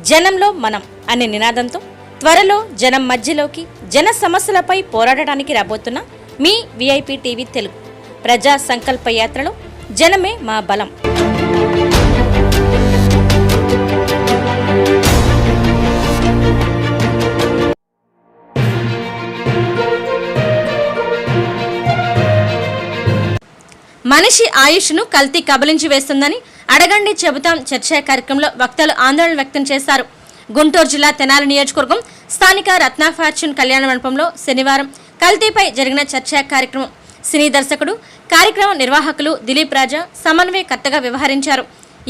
జనంలో మనం అనే నినాదంతో త్వరలో జనం మధ్యలోకి జన సమస్యలపై పోరాడటానికి రాబోతున్న మీ విఐపి టీవీ తెలుగు ప్రజా సంకల్ప యాత్రలో జనమే మా బలం. మనిషి ఆయుష్ను కల్తీ కబలించి వేస్తుందని అడగండి చెబుతాం చర్చా కార్యక్రమంలో వక్తలు ఆందోళన వ్యక్తం చేశారు. గుంటూరు జిల్లా తెనాలి నియోజకవర్గం స్థానిక రత్న ఫార్చ్యూన్ కళ్యాణ మండపంలో శనివారం కల్తీపై జరిగిన చర్చా కార్యక్రమం. సినీ దర్శకుడు, కార్యక్రమ నిర్వాహకులు దిలీప్ రాజా సమన్వయకర్తగా వ్యవహరించారు.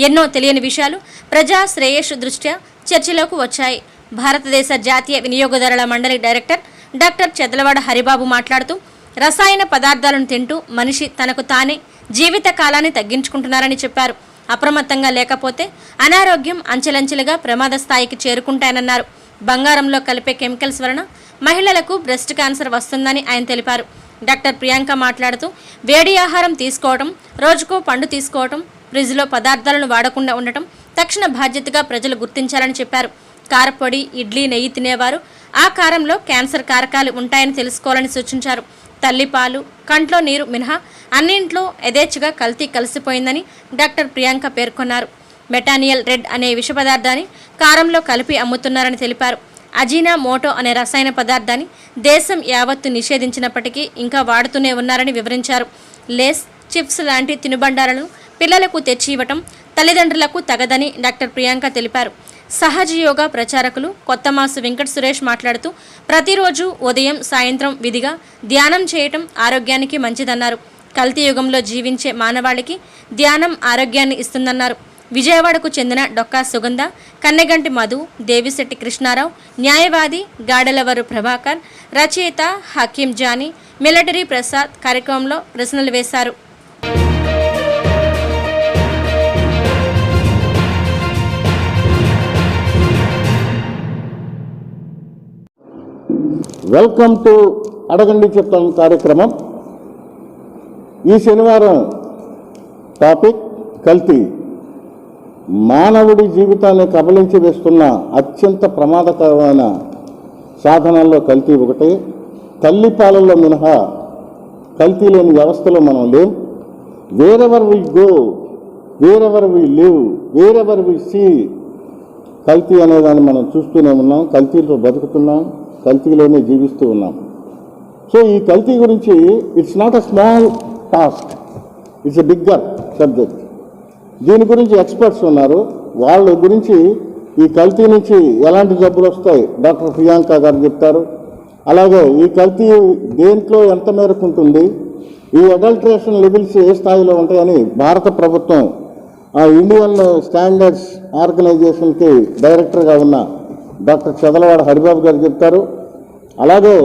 ఎన్నో తెలియని విషయాలు ప్రజా శ్రేయస్సు దృష్ట్యా చర్చలోకి వచ్చాయి. భారతదేశ జాతీయ వినియోగదారుల మండలి డైరెక్టర్ డాక్టర్ చెదలవాడ హరిబాబు మాట్లాడుతూ రసాయన పదార్థాలను తింటూ మనిషి తనకు తానే జీవిత కాలాన్ని తగ్గించుకుంటున్నారని చెప్పారు. అప్రమత్తంగా లేకపోతే అనారోగ్యం అంచెలంచెలుగా ప్రమాద స్థాయికి చేరుకుంటాయనన్నారు. బంగారంలో కలిపే కెమికల్స్ వలన మహిళలకు బ్రెస్ట్ క్యాన్సర్ వస్తుందని ఆయన తెలిపారు. డాక్టర్ ప్రియాంక మాట్లాడుతూ వేడి ఆహారం తీసుకోవడం, రోజుకో పండు తీసుకోవడం, ఫ్రిడ్జ్లో పదార్థాలను వాడకుండా ఉండటం తక్షణ బాధ్యతగా ప్రజలు గుర్తించాలని చెప్పారు. కారపొడి, ఇడ్లీ, నెయ్యి తినేవారు ఆ కారంలో క్యాన్సర్ కారకాలు ఉంటాయని తెలుసుకోవాలని సూచించారు. తల్లిపాలు, కంట్లో నీరు మినహా అన్నింట్లో యథేచ్ఛగా కల్తీ కలిసిపోయిందని డాక్టర్ ప్రియాంక పేర్కొన్నారు. మెటానియల్ రెడ్ అనే విష పదార్థాన్ని కారంలో కలిపి అమ్ముతున్నారని తెలిపారు. అజీనా మోటో అనే రసాయన పదార్థాన్ని దేశం యావత్తు నిషేధించినప్పటికీ ఇంకా వాడుతూనే ఉన్నారని వివరించారు. లేస్, చిప్స్ లాంటి తినుబండారాలను పిల్లలకు తెచ్చి ఇవ్వటం తల్లిదండ్రులకు తగదని డాక్టర్ ప్రియాంక తెలిపారు. సహజ యోగా ప్రచారకులు కొత్తమాసు వెంకట సురేష్ మాట్లాడుతూ ప్రతిరోజు ఉదయం, సాయంత్రం విధిగా ధ్యానం చేయటం ఆరోగ్యానికి మంచిదన్నారు. కల్తీ యుగంలో జీవించే మానవాళికి ధ్యానం ఆరోగ్యాన్ని ఇస్తుందన్నారు. విజయవాడకు చెందిన డొక్కా సుగంధ, కన్నెగంటి మధు, దేవిశెట్టి కృష్ణారావు, న్యాయవాది గాడెలవరు ప్రభాకర్, రచయిత హకీం జానీ, మిలిటరీ ప్రసాద్ కార్యక్రమంలో ప్రశ్నలు వేశారు. వెల్కమ్ టు అడగండి చెప్తాం కార్యక్రమం. ఈ శనివారం టాపిక్ కల్తీ. మానవుడి జీవితాన్ని కబలించి వేస్తున్న అత్యంత ప్రమాదకరమైన సాధనాల్లో కల్తీ ఒకటి. తల్లిపాలల్లో మినహా కల్తీ లేని వ్యవస్థలో మనం లేం. Wherever we go, wherever we live, wherever we see, కల్తీ అనేదాన్ని మనం చూస్తూనే ఉన్నాం. కల్తీతో బతుకుతున్నాం, కల్తీలోనే జీవిస్తూ ఉన్నాం. సో ఈ కల్తీ గురించి it's not a small task, it's a bigger subject. దీని గురించి ఎక్స్పర్ట్స్ ఉన్నారు. వాళ్ళ గురించి ఈ కల్తీ నుంచి ఎలాంటి జబ్బులు వస్తాయి డాక్టర్ ప్రియాంక గారు చెప్తారు. అలాగే ఈ కల్తీ దేంట్లో ఎంత మేరకు ఉంటుంది, ఈ అడల్ట్రేషన్ లెవెల్స్ ఏ స్థాయిలో ఉంటాయని భారత ప్రభుత్వం ఇండియన్ స్టాండర్డ్స్ ఆర్గనైజేషన్కి డైరెక్టర్గా ఉన్న డాక్టర్ చెదలవాడ హరిబాబు గారు చెప్తారు. అలాగే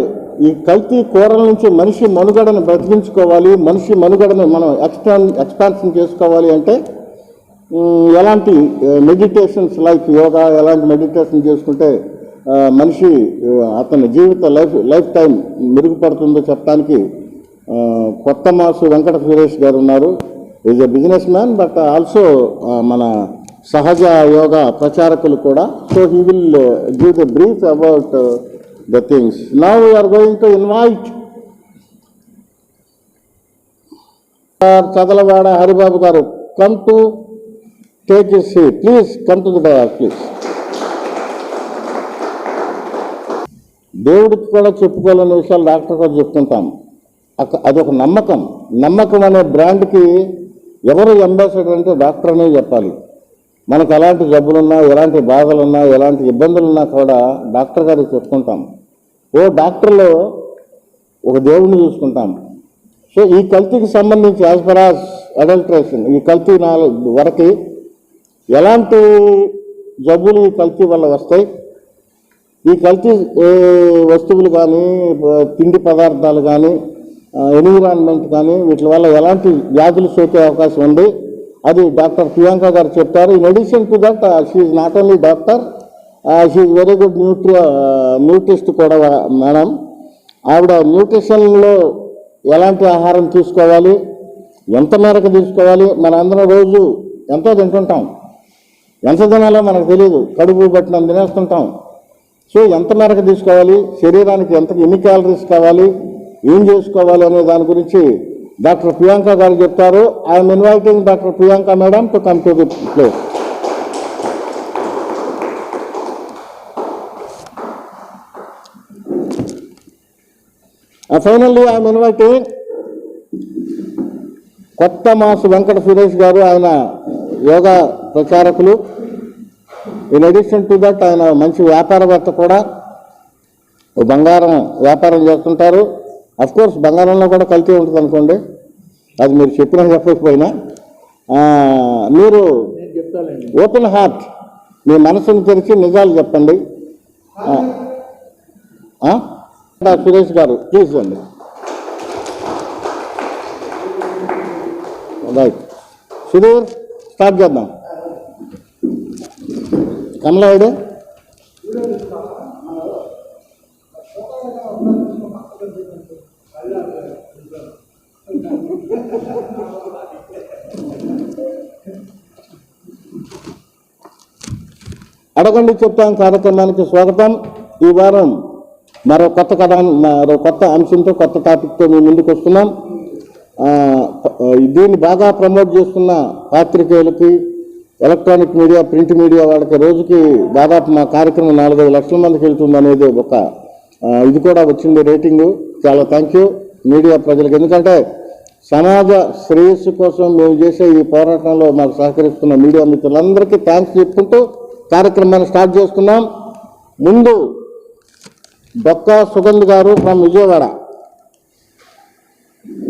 ఈ కల్తీ కూరల నుంచి మనిషి మనుగడను బ్రతికించుకోవాలి, మనిషి మనుగడను మనం ఎక్స్పాన్షన్ చేసుకోవాలి అంటే ఎలాంటి మెడిటేషన్స్ లైక్ యోగా, ఎలాంటి మెడిటేషన్ చేసుకుంటే మనిషి అతని జీవిత లైఫ్ టైం మెరుగుపడుతుందో చెప్పడానికి కొత్తమాసు వెంకట సురేష్ గారు ఉన్నారు. Is a business man but also మన సహజ యోగా ప్రచారకులు కూడా. So he will give the brief about the things. Now we are going to invite Chadalawada Haribabu garu come to take his seat. Please come to the dais, please. దేవుడికి కూడా చెప్పుకోవాలనే విషయాలు doctor గారు చెప్తుంటాం. అదొక నమ్మకం. నమ్మకం అనే బ్రాండ్కి ఎవరు అంబాసిడర్ అంటే డాక్టర్ అనే చెప్పాలి. మనకు ఎలాంటి జబ్బులున్నా, ఎలాంటి బాధలున్నా, ఎలాంటి ఇబ్బందులున్నా కూడా డాక్టర్ గారికి చెప్పుకుంటాం. ఓ డాక్టర్లో ఒక దేవుణ్ణి చూసుకుంటాం. సో ఈ కల్తీకి సంబంధించి యాజ్ పర్ యాజ్ అడల్ట్రేషన్, ఈ కల్తీ వరకు ఎలాంటి జబ్బులు ఈ కల్తీ వల్ల వస్తాయి, ఈ కల్తీ వస్తువులు కానీ, తిండి పదార్థాలు కానీ, ఎన్విరాన్మెంట్ కానీ, వీటి వల్ల ఎలాంటి వ్యాధులు సోకే అవకాశం ఉంది, అది డాక్టర్ ప్రియాంక గారు చెప్తారు. In addition to that she is not only doctor, she is very good nutritionist కూడా మేడం. ఆవిడ న్యూట్రిషన్లో ఎలాంటి ఆహారం తీసుకోవాలి, ఎంత మేరకు తీసుకోవాలి, మన అందరం రోజు ఎంతో తింటుంటాం. ఎంత తినాలో మనకు తెలియదు, కడుపు పట్టిన తినేస్తుంటాం. సో ఎంత మేరకు తీసుకోవాలి, శరీరానికి ఎన్ని క్యాలరీస్ కావాలి, ఏం చేసుకోవాలి అనే దాని గురించి డాక్టర్ ప్రియాంక గారు చెప్తారు. I'm inviting doctor Priyanka madam to come to the place. Finally I'm inviting Kotha Masu Venkata Suresh గారు. ఆయన యోగా ప్రచారకులు. ఇన్ అడిషన్ టు దట్ ఆయన మంచి వ్యాపారవేత్త కూడా. బంగారం వ్యాపారం చేస్తుంటారు. కోర్స్ బంగారంలో కూడా కల్తీ ఉంటుంది అనుకోండి, అది మీరు చెప్పినా చెప్పకపోయినా. మీరు ఓపెన్ హార్ట్, మీ మనసును తెరిచి నిజాలు చెప్పండి. సురేష్ గారు ప్లీజ్ అండి. రైట్ సుధీర్, స్టార్ట్ చేద్దాం. కమలాయుడు అడగండి చెప్తాం కార్యక్రమానికి స్వాగతం. ఈ వారం మరో కొత్త అంశంతో, కొత్త టాపిక్తో మీ ముందుకు వస్తున్నాం. దీన్ని బాగా ప్రమోట్ చేస్తున్న పాత్రికేయులకి, ఎలక్ట్రానిక్ మీడియా, ప్రింట్ మీడియా వాళ్ళకి రోజుకి దాదాపు మా కార్యక్రమం 4-5 లక్షల మందికి వెళ్తుంది అనేది ఇది కూడా వచ్చింది రేటింగు. చాలా థ్యాంక్ యూ మీడియా ప్రజలకు. ఎందుకంటే సమాజ శ్రేయస్సు కోసం మేము చేసే ఈ పోరాటంలో మాకు సహకరిస్తున్న మీడియా మిత్రులందరికీ థ్యాంక్స్ చెప్పుకుంటూ కార్యక్రమాన్ని స్టార్ట్ చేస్తున్నాం. ముందు డొక్కా సుగంధ్ గారు ఫ్రమ్ విజయవాడ.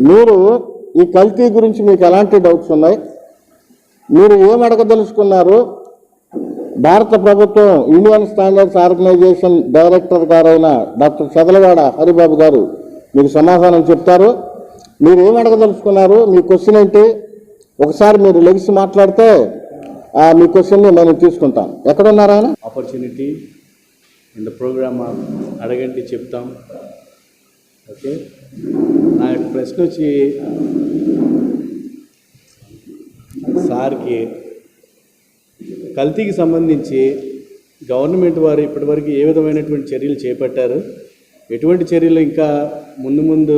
మీరు ఈ కల్తీ గురించి మీకు ఎలాంటి డౌట్స్ ఉన్నాయి, మీరు ఏం అడగదలుచుకున్నారు? భారత ప్రభుత్వం ఇండియన్ స్టాండర్డ్స్ ఆర్గనైజేషన్ డైరెక్టర్ గారైన డాక్టర్ చదలవాడ హరిబాబు గారు మీకు సమాధానం చెప్తారు. మీరు ఏం అడగదలుచుకున్నారు, మీ క్వశ్చన్ ఏంటి? ఒకసారి మీరు లెగిసి మాట్లాడితే మీ క్వశ్చన్ని నేను తీసుకుంటాను. ఎక్కడున్నారు ఆయన? ఆపర్చునిటీ ఇన్ ద ప్రోగ్రామ్ అడగండి చెప్తాం. ఓకే, నా యొక్క ప్రశ్న వచ్చి సార్కి, కల్తీకి సంబంధించి గవర్నమెంట్ వారు ఇప్పటివరకు ఏ విధమైనటువంటి చర్యలు చేపట్టారు, ఎటువంటి చర్యలు ఇంకా ముందు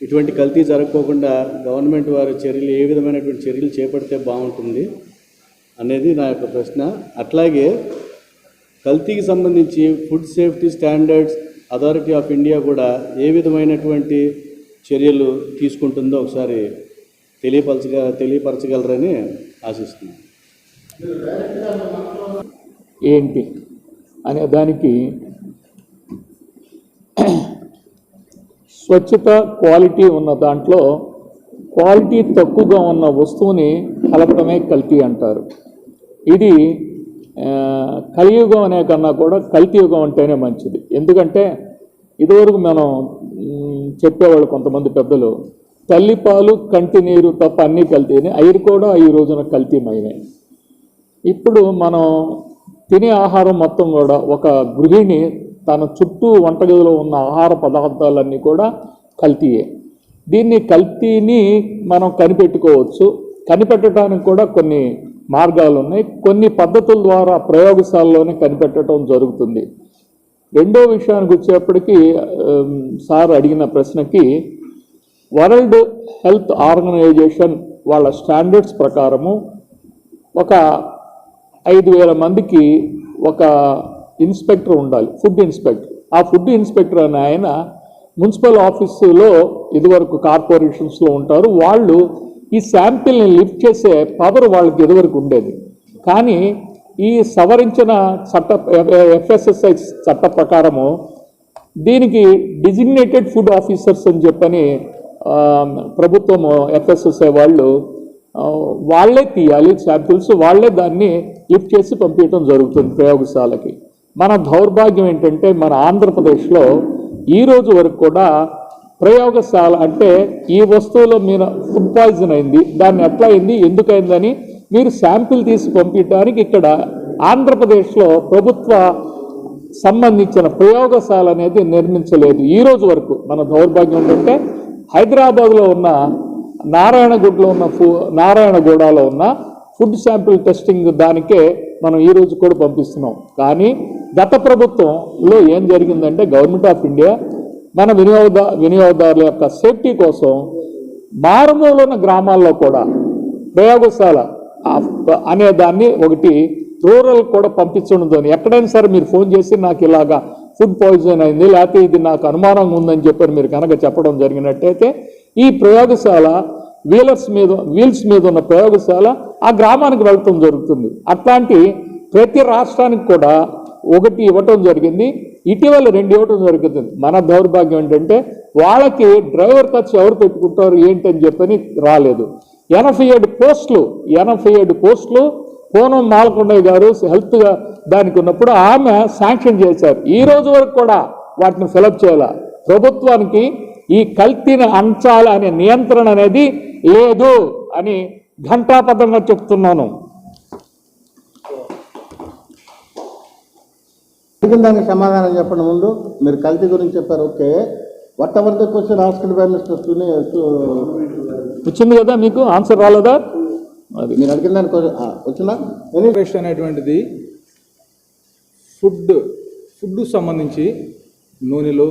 ఇటువంటి కల్తీ జరగకోకుండా గవర్నమెంట్ వారు చర్యలు ఏ విధమైనటువంటి చర్యలు చేపడితే బాగుంటుంది అనేది నా యొక్క ప్రశ్న. అట్లాగే కల్తీకి సంబంధించి food safety standards authority of India కూడా ఏ విధమైనటువంటి చర్యలు తీసుకుంటుందో ఒకసారి తెలియపరచగలరని ఆశిస్తున్నాను. ఏంటి అనే దానికి స్వచ్ఛత, క్వాలిటీ ఉన్న దాంట్లో క్వాలిటీ తక్కువగా ఉన్న వస్తువుని కలపడమే కల్తీ అంటారు. ఇది కలియుగం అనే కన్నా కూడా కల్తీ యుగం అంటేనే మంచిది. ఎందుకంటే ఇదివరకు మనం చెప్పేవాళ్ళు కొంతమంది పెద్దలు, తల్లిపాలు కంటి నీరు తప్ప అన్నీ కల్తీని, అవి కూడా ఈ రోజున కల్తీమయమే. ఇప్పుడు మనం తినే ఆహారం మొత్తం కూడా ఒక గృహిణి తన చుట్టూ వంటగదిలో ఉన్న ఆహార పదార్థాలన్నీ కూడా కల్తీయే. కల్తీని మనం కనిపెట్టుకోవచ్చు. కనిపెట్టడానికి కూడా కొన్ని మార్గాలు ఉన్నాయి. కొన్ని పద్ధతుల ద్వారా ప్రయోగశాలలోనే కనిపెట్టడం జరుగుతుంది. రెండో విషయానికి వచ్చేప్పటికీ సార్ అడిగిన ప్రశ్నకి, వరల్డ్ హెల్త్ ఆర్గనైజేషన్ వాళ్ళ స్టాండర్డ్స్ ప్రకారము ఒక 5,000 మందికి ఒక ఇన్స్పెక్టర్ ఉండాలి, ఫుడ్ ఇన్స్పెక్టర్. ఆ ఫుడ్ ఇన్స్పెక్టర్ అనే ఆయన మున్సిపల్ ఆఫీసులో ఇదివరకు కార్పొరేషన్స్లో ఉంటారు. వాళ్ళు ఈ శాంపిల్ని లిఫ్ట్ చేసే పవర్ వాళ్ళకి ఇదివరకు ఉండేది. కానీ ఈ సవరించిన FSSAI చట్ట ప్రకారము దీనికి డిజిగ్నేటెడ్ ఫుడ్ ఆఫీసర్స్ అని చెప్పని ప్రభుత్వం FSSAI వాళ్ళే తీయాలి శాంపిల్స్, వాళ్ళే దాన్ని లిఫ్ట్ చేసి పంపించడం జరుగుతుంది ప్రయోగశాలకి. మన దౌర్భాగ్యం ఏంటంటే మన ఆంధ్రప్రదేశ్లో ఈ రోజు వరకు కూడా ప్రయోగశాల అంటే ఈ వస్తువులో మీరు ఫుడ్ పాయిజన్ అయింది, దాన్ని ఎట్లా అయింది, ఎందుకైందని మీరు శాంపిల్ తీసి పంపించడానికి ఇక్కడ ఆంధ్రప్రదేశ్లో ప్రభుత్వ సంబంధించిన ప్రయోగశాల అనేది నిర్మించలేదు ఈ రోజు వరకు. మన దౌర్భాగ్యం ఏంటంటే హైదరాబాద్లో ఉన్న నారాయణగూడలో ఉన్న ఫుడ్ శాంపిల్ టెస్టింగ్ దానికే మనం ఈ రోజు కూడా పంపిస్తున్నాం. కానీ గత ప్రభుత్వంలో ఏం జరిగిందంటే గవర్నమెంట్ ఆఫ్ ఇండియా మన వినియోగదారుల యొక్క సేఫ్టీ కోసం మారుమూల ఉన్న గ్రామాల్లో కూడా ప్రయోగశాల అనే దాన్ని ఒకటి రూరల్ కూడా పంపించడంతో ఎక్కడైనా సరే మీరు ఫోన్ చేసి నాకు ఇలాగా ఫుడ్ పాయిజన్ అయింది, లేకపోతే ఇది నాకు అనుమానంగా ఉందని చెప్పని మీరు కనుక చెప్పడం జరిగినట్టయితే ఈ ప్రయోగశాల వీల్స్ మీద ఉన్న ప్రయోగశాల ఆ గ్రామానికి వెళ్ళటం జరుగుతుంది. అట్లాంటి ప్రతి రాష్ట్రానికి కూడా ఒకటి ఇవ్వటం జరిగింది, ఇటీవల 2 ఇవ్వటం జరుగుతుంది. మన దౌర్భాగ్యం ఏంటంటే వాళ్ళకి డ్రైవర్ ఖర్చు ఎవరు పెట్టుకుంటారు ఏంటని చెప్పని రాలేదు. 87 పోస్టులు కోనం మాలకొండయ్య గారు హెల్త్గా దానికి ఉన్నప్పుడు ఆమె శాంక్షన్ చేశారు. ఈ రోజు వరకు కూడా వాటిని ఫిలప్ చేయాల. ప్రభుత్వానికి ఈ కల్తీని అంచాలి అనే నియంత్రణ అనేది లేదు అని ఘంటాపథంగా చెప్తున్నాను. దానికి సమాధానం చెప్పండి. ముందు మీరు కల్తీ గురించి చెప్పారు, okay. What ever the question asked by mister వచ్చింది కదా, మీకు ఆన్సర్ రాలేదా? అది మీరు అడిగిన దానికి వచ్చిందా? న్యూట్రిషన్ అనేటువంటిది ఫుడ్ సంబంధించి నూనెలు,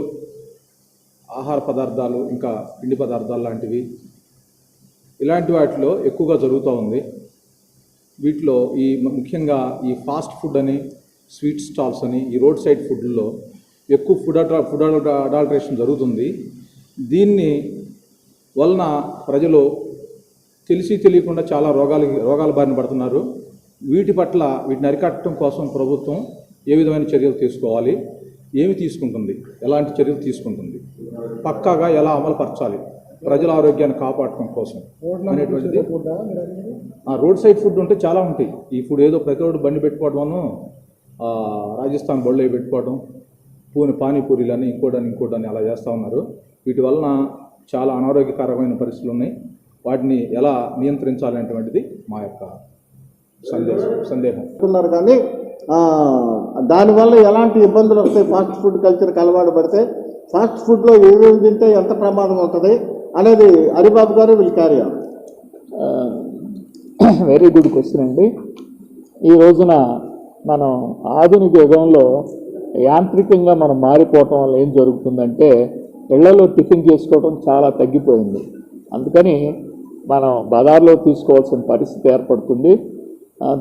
ఆహార పదార్థాలు, ఇంకా పిండి పదార్థాలు లాంటివి ఇలాంటి వాటిలో ఎక్కువగా జరుగుతూ ఉంది. వీటిలో ముఖ్యంగా ఈ ఫాస్ట్ ఫుడ్ అని, స్వీట్ స్టాల్స్ అని, ఈ రోడ్ సైడ్ ఫుడ్లో ఎక్కువ ఫుడ్ అడాల్టరేషన్ జరుగుతుంది. దీన్ని వలన ప్రజలు తెలిసి తెలియకుండా చాలా రోగాల బారిన పడుతున్నారు. వీటిని అరికట్టడం కోసం ప్రభుత్వం ఏ విధమైన చర్యలు తీసుకోవాలి, ఏమి తీసుకుంటుంది, ఎలాంటి చర్యలు తీసుకుంటుంది, పక్కాగా ఎలా అమలుపరచాలి ప్రజల ఆరోగ్యాన్ని కాపాడటం కోసం అనేటువంటిది. రోడ్ సైడ్ ఫుడ్ ఉంటే చాలా ఉంటాయి. ఈ ఫుడ్ ఏదో ప్రతి ఒక్కరు బండి పెట్టుకోవడము, రాజస్థాన్ బళ్ళు పెట్టుకోవడం, పానీపూరీలని ఇంకోటని అలా చేస్తూ ఉన్నారు. వీటి వలన చాలా అనారోగ్యకరమైన పరిస్థితులు ఉన్నాయి. వాటిని ఎలా నియంత్రించాలనేటువంటిది మా యొక్క సందేహం. కానీ దానివల్ల ఎలాంటి ఇబ్బందులు వస్తాయి, ఫాస్ట్ ఫుడ్ కల్చర్కి అలవాటు పడితే ఫాస్ట్ ఫుడ్లో ఏమేమి తింటే ఎంత ప్రమాదం ఉంటుంది అనేది హరిబాబు గారు వీళ్ళు carry on. Very good question అండి. ఈ రోజున మనం ఆధునిక యుగంలో యాంత్రికంగా మనం మారిపోవటం వల్ల ఏం జరుగుతుందంటే ఇళ్లలో టిఫిన్ చేసుకోవడం చాలా తగ్గిపోయింది. అందుకని మనం బజార్లో తీసుకోవాల్సిన పరిస్థితి ఏర్పడుతుంది.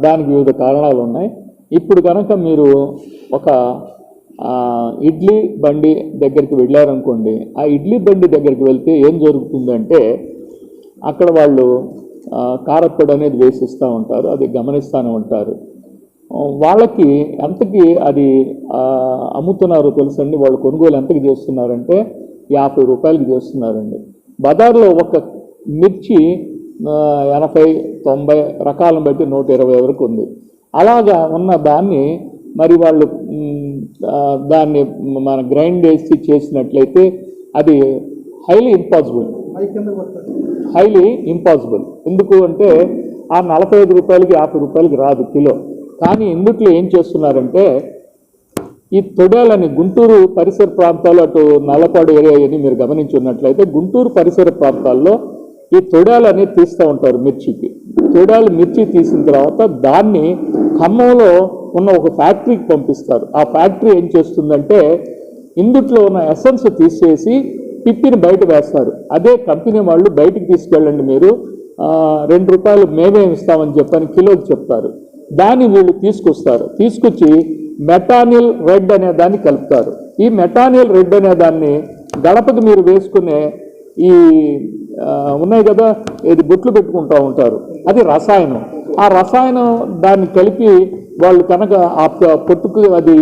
దానికి వివిధ కారణాలు ఉన్నాయి. ఇప్పుడు కనుక మీరు ఒక ఇడ్లీ బండి దగ్గరికి వెళ్ళారనుకోండి, ఆ ఇడ్లీ బండి దగ్గరికి వెళ్తే ఏం జరుగుతుందంటే అక్కడ వాళ్ళు కారప్పొడి అనేది వేసిస్తూ ఉంటారు, అది గమనిస్తూనే ఉంటారు. వాళ్ళకి ఎంతకి అది అమ్ముతున్నారో తెలుసండి. వాళ్ళు కొనుగోలు ఎంతకి చేస్తున్నారంటే 50 రూపాయలకి చేస్తున్నారండి. బజార్లో ఒక మిర్చి 80-90 రకాలను బట్టి 120 వరకు ఉంది. అలాగా ఉన్న దాన్ని మరి వాళ్ళు దాన్ని మన గ్రైండ్ చేసి చేసినట్లయితే అది హైలీ ఇంపాసిబుల్. ఎందుకు అంటే ఆ 45 రూపాయలకి 50 రూపాయలకి రాదు కిలో. కానీ ఇందుట్లో ఏం చేస్తున్నారంటే ఈ తొడేలని గుంటూరు పరిసర ప్రాంతాలు, అటు నల్లపాడు ఏరియా అని మీరు గమనించున్నట్లయితే గుంటూరు పరిసర ప్రాంతాల్లో ఈ తొడేలని తీస్తూ ఉంటారు మిర్చికి. తొడేలు మిర్చి తీసిన తర్వాత దాన్ని ఖమ్మంలో ఉన్న ఒక ఫ్యాక్టరీకి పంపిస్తారు. ఆ ఫ్యాక్టరీ ఏం చేస్తుందంటే ఇందుట్లో ఉన్న ఎసెన్స్ తీసేసి పిప్పిని బయట వేస్తారు. అదే కంపెనీ వాళ్ళు బయటికి తీసుకెళ్ళండి, మీరు 2 రూపాయలు మేమే ఇస్తామని చెప్పని కిలోకి చెప్తారు. దాన్ని వీళ్ళు తీసుకొచ్చి మెటానిల్ రెడ్ అనే దాన్ని కలుపుతారు. ఈ మెటానిల్ రెడ్ అనే దాన్ని గడపకి మీరు వేసుకునే ఈ ఉన్నాయి కదా, ఇది బొట్లు పెట్టుకుంటూ ఉంటారు, అది రసాయనం. ఆ రసాయనం దాన్ని కలిపి వాళ్ళు కనుక ఆ పొట్టుకు అది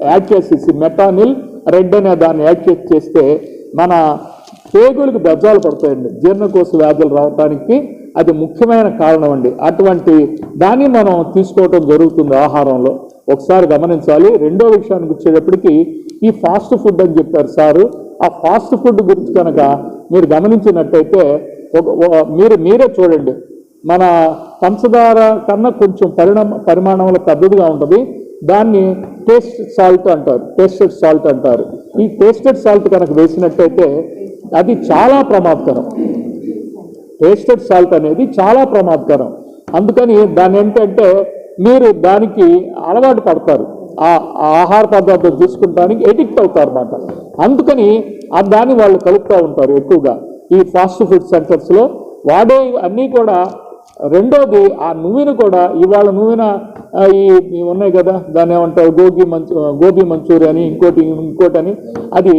యాడ్ చేసేసి మెటానిల్ రెడ్ అనే దాన్ని యాడ్ చేస్తే మన పేగులకు బెజ్జాలు పడతాయండి. జీర్ణకోశ వ్యాధులు రావడానికి అది ముఖ్యమైన కారణం అండి. అటువంటి దాన్ని మనం తీసుకోవటం జరుగుతుంది ఆహారంలో. ఒకసారి గమనించాలి. రెండో విషయానికి వచ్చేటప్పటికి ఈ ఫాస్ట్ ఫుడ్ అని చెప్పారు సారు. ఆ ఫాస్ట్ ఫుడ్ గురించి కనుక మీరు గమనించినట్టయితే మీరే చూడండి, మన పంచదార కన్నా కొంచెం పరిమాణంలో పెద్దదిగా ఉంటుంది. దాన్ని టేస్టెడ్ సాల్ట్ అంటారు. ఈ టేస్టెడ్ సాల్ట్ కనుక వేసినట్టయితే అది చాలా ప్రమాదకరం. టేస్టెడ్ సాల్ట్ అనేది చాలా ప్రమాదకరం. అందుకని దాని ఏంటంటే మీరు దానికి అలవాటు పడతారు, ఆ ఆహార పదార్థం తీసుకుంటానికి ఎడిక్ట్ అవుతారు అన్నమాట. అందుకని దాన్ని వాళ్ళు కలుపుతూ ఉంటారు ఎక్కువగా ఈ ఫాస్ట్ ఫుడ్ సెంటర్స్లో వాడే అన్నీ కూడా. రెండోది ఆ నూనె కూడా ఇవాళ నూనె ఈ ఉన్నాయి కదా, దాన్ని ఏమంటారు గోబీ మంచూరియా అని ఇంకోటి అని, అది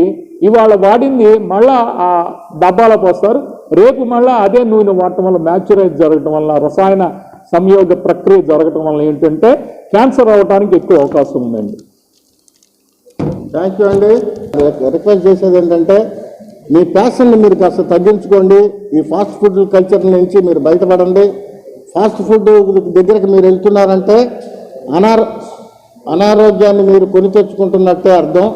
ఇవాళ వాడింది మళ్ళా ఆ డబ్బాలో పోస్తారు, రేపు మళ్ళా అదే నూనె వాడటం వల్ల మ్యాచురైజ్ జరగటం వల్ల రసాయన సంయోగ ప్రక్రియ జరగటం వల్ల ఏంటంటే క్యాన్సర్ అవ్వడానికి ఎక్కువ అవకాశం ఉందండి. థ్యాంక్ యూ అండి. రిక్వెస్ట్ చేసేది ఏంటంటే మీ ప్యాషన్ని మీరు కాస్త తగ్గించుకోండి. ఈ ఫాస్ట్ ఫుడ్ కల్చర్ నుంచి మీరు బయటపడండి. ఫాస్ట్ ఫుడ్ దగ్గరికి మీరు వెళ్తున్నారంటే అనారోగ్యాన్ని మీరు కొని తెచ్చుకుంటున్నట్టే అర్థం.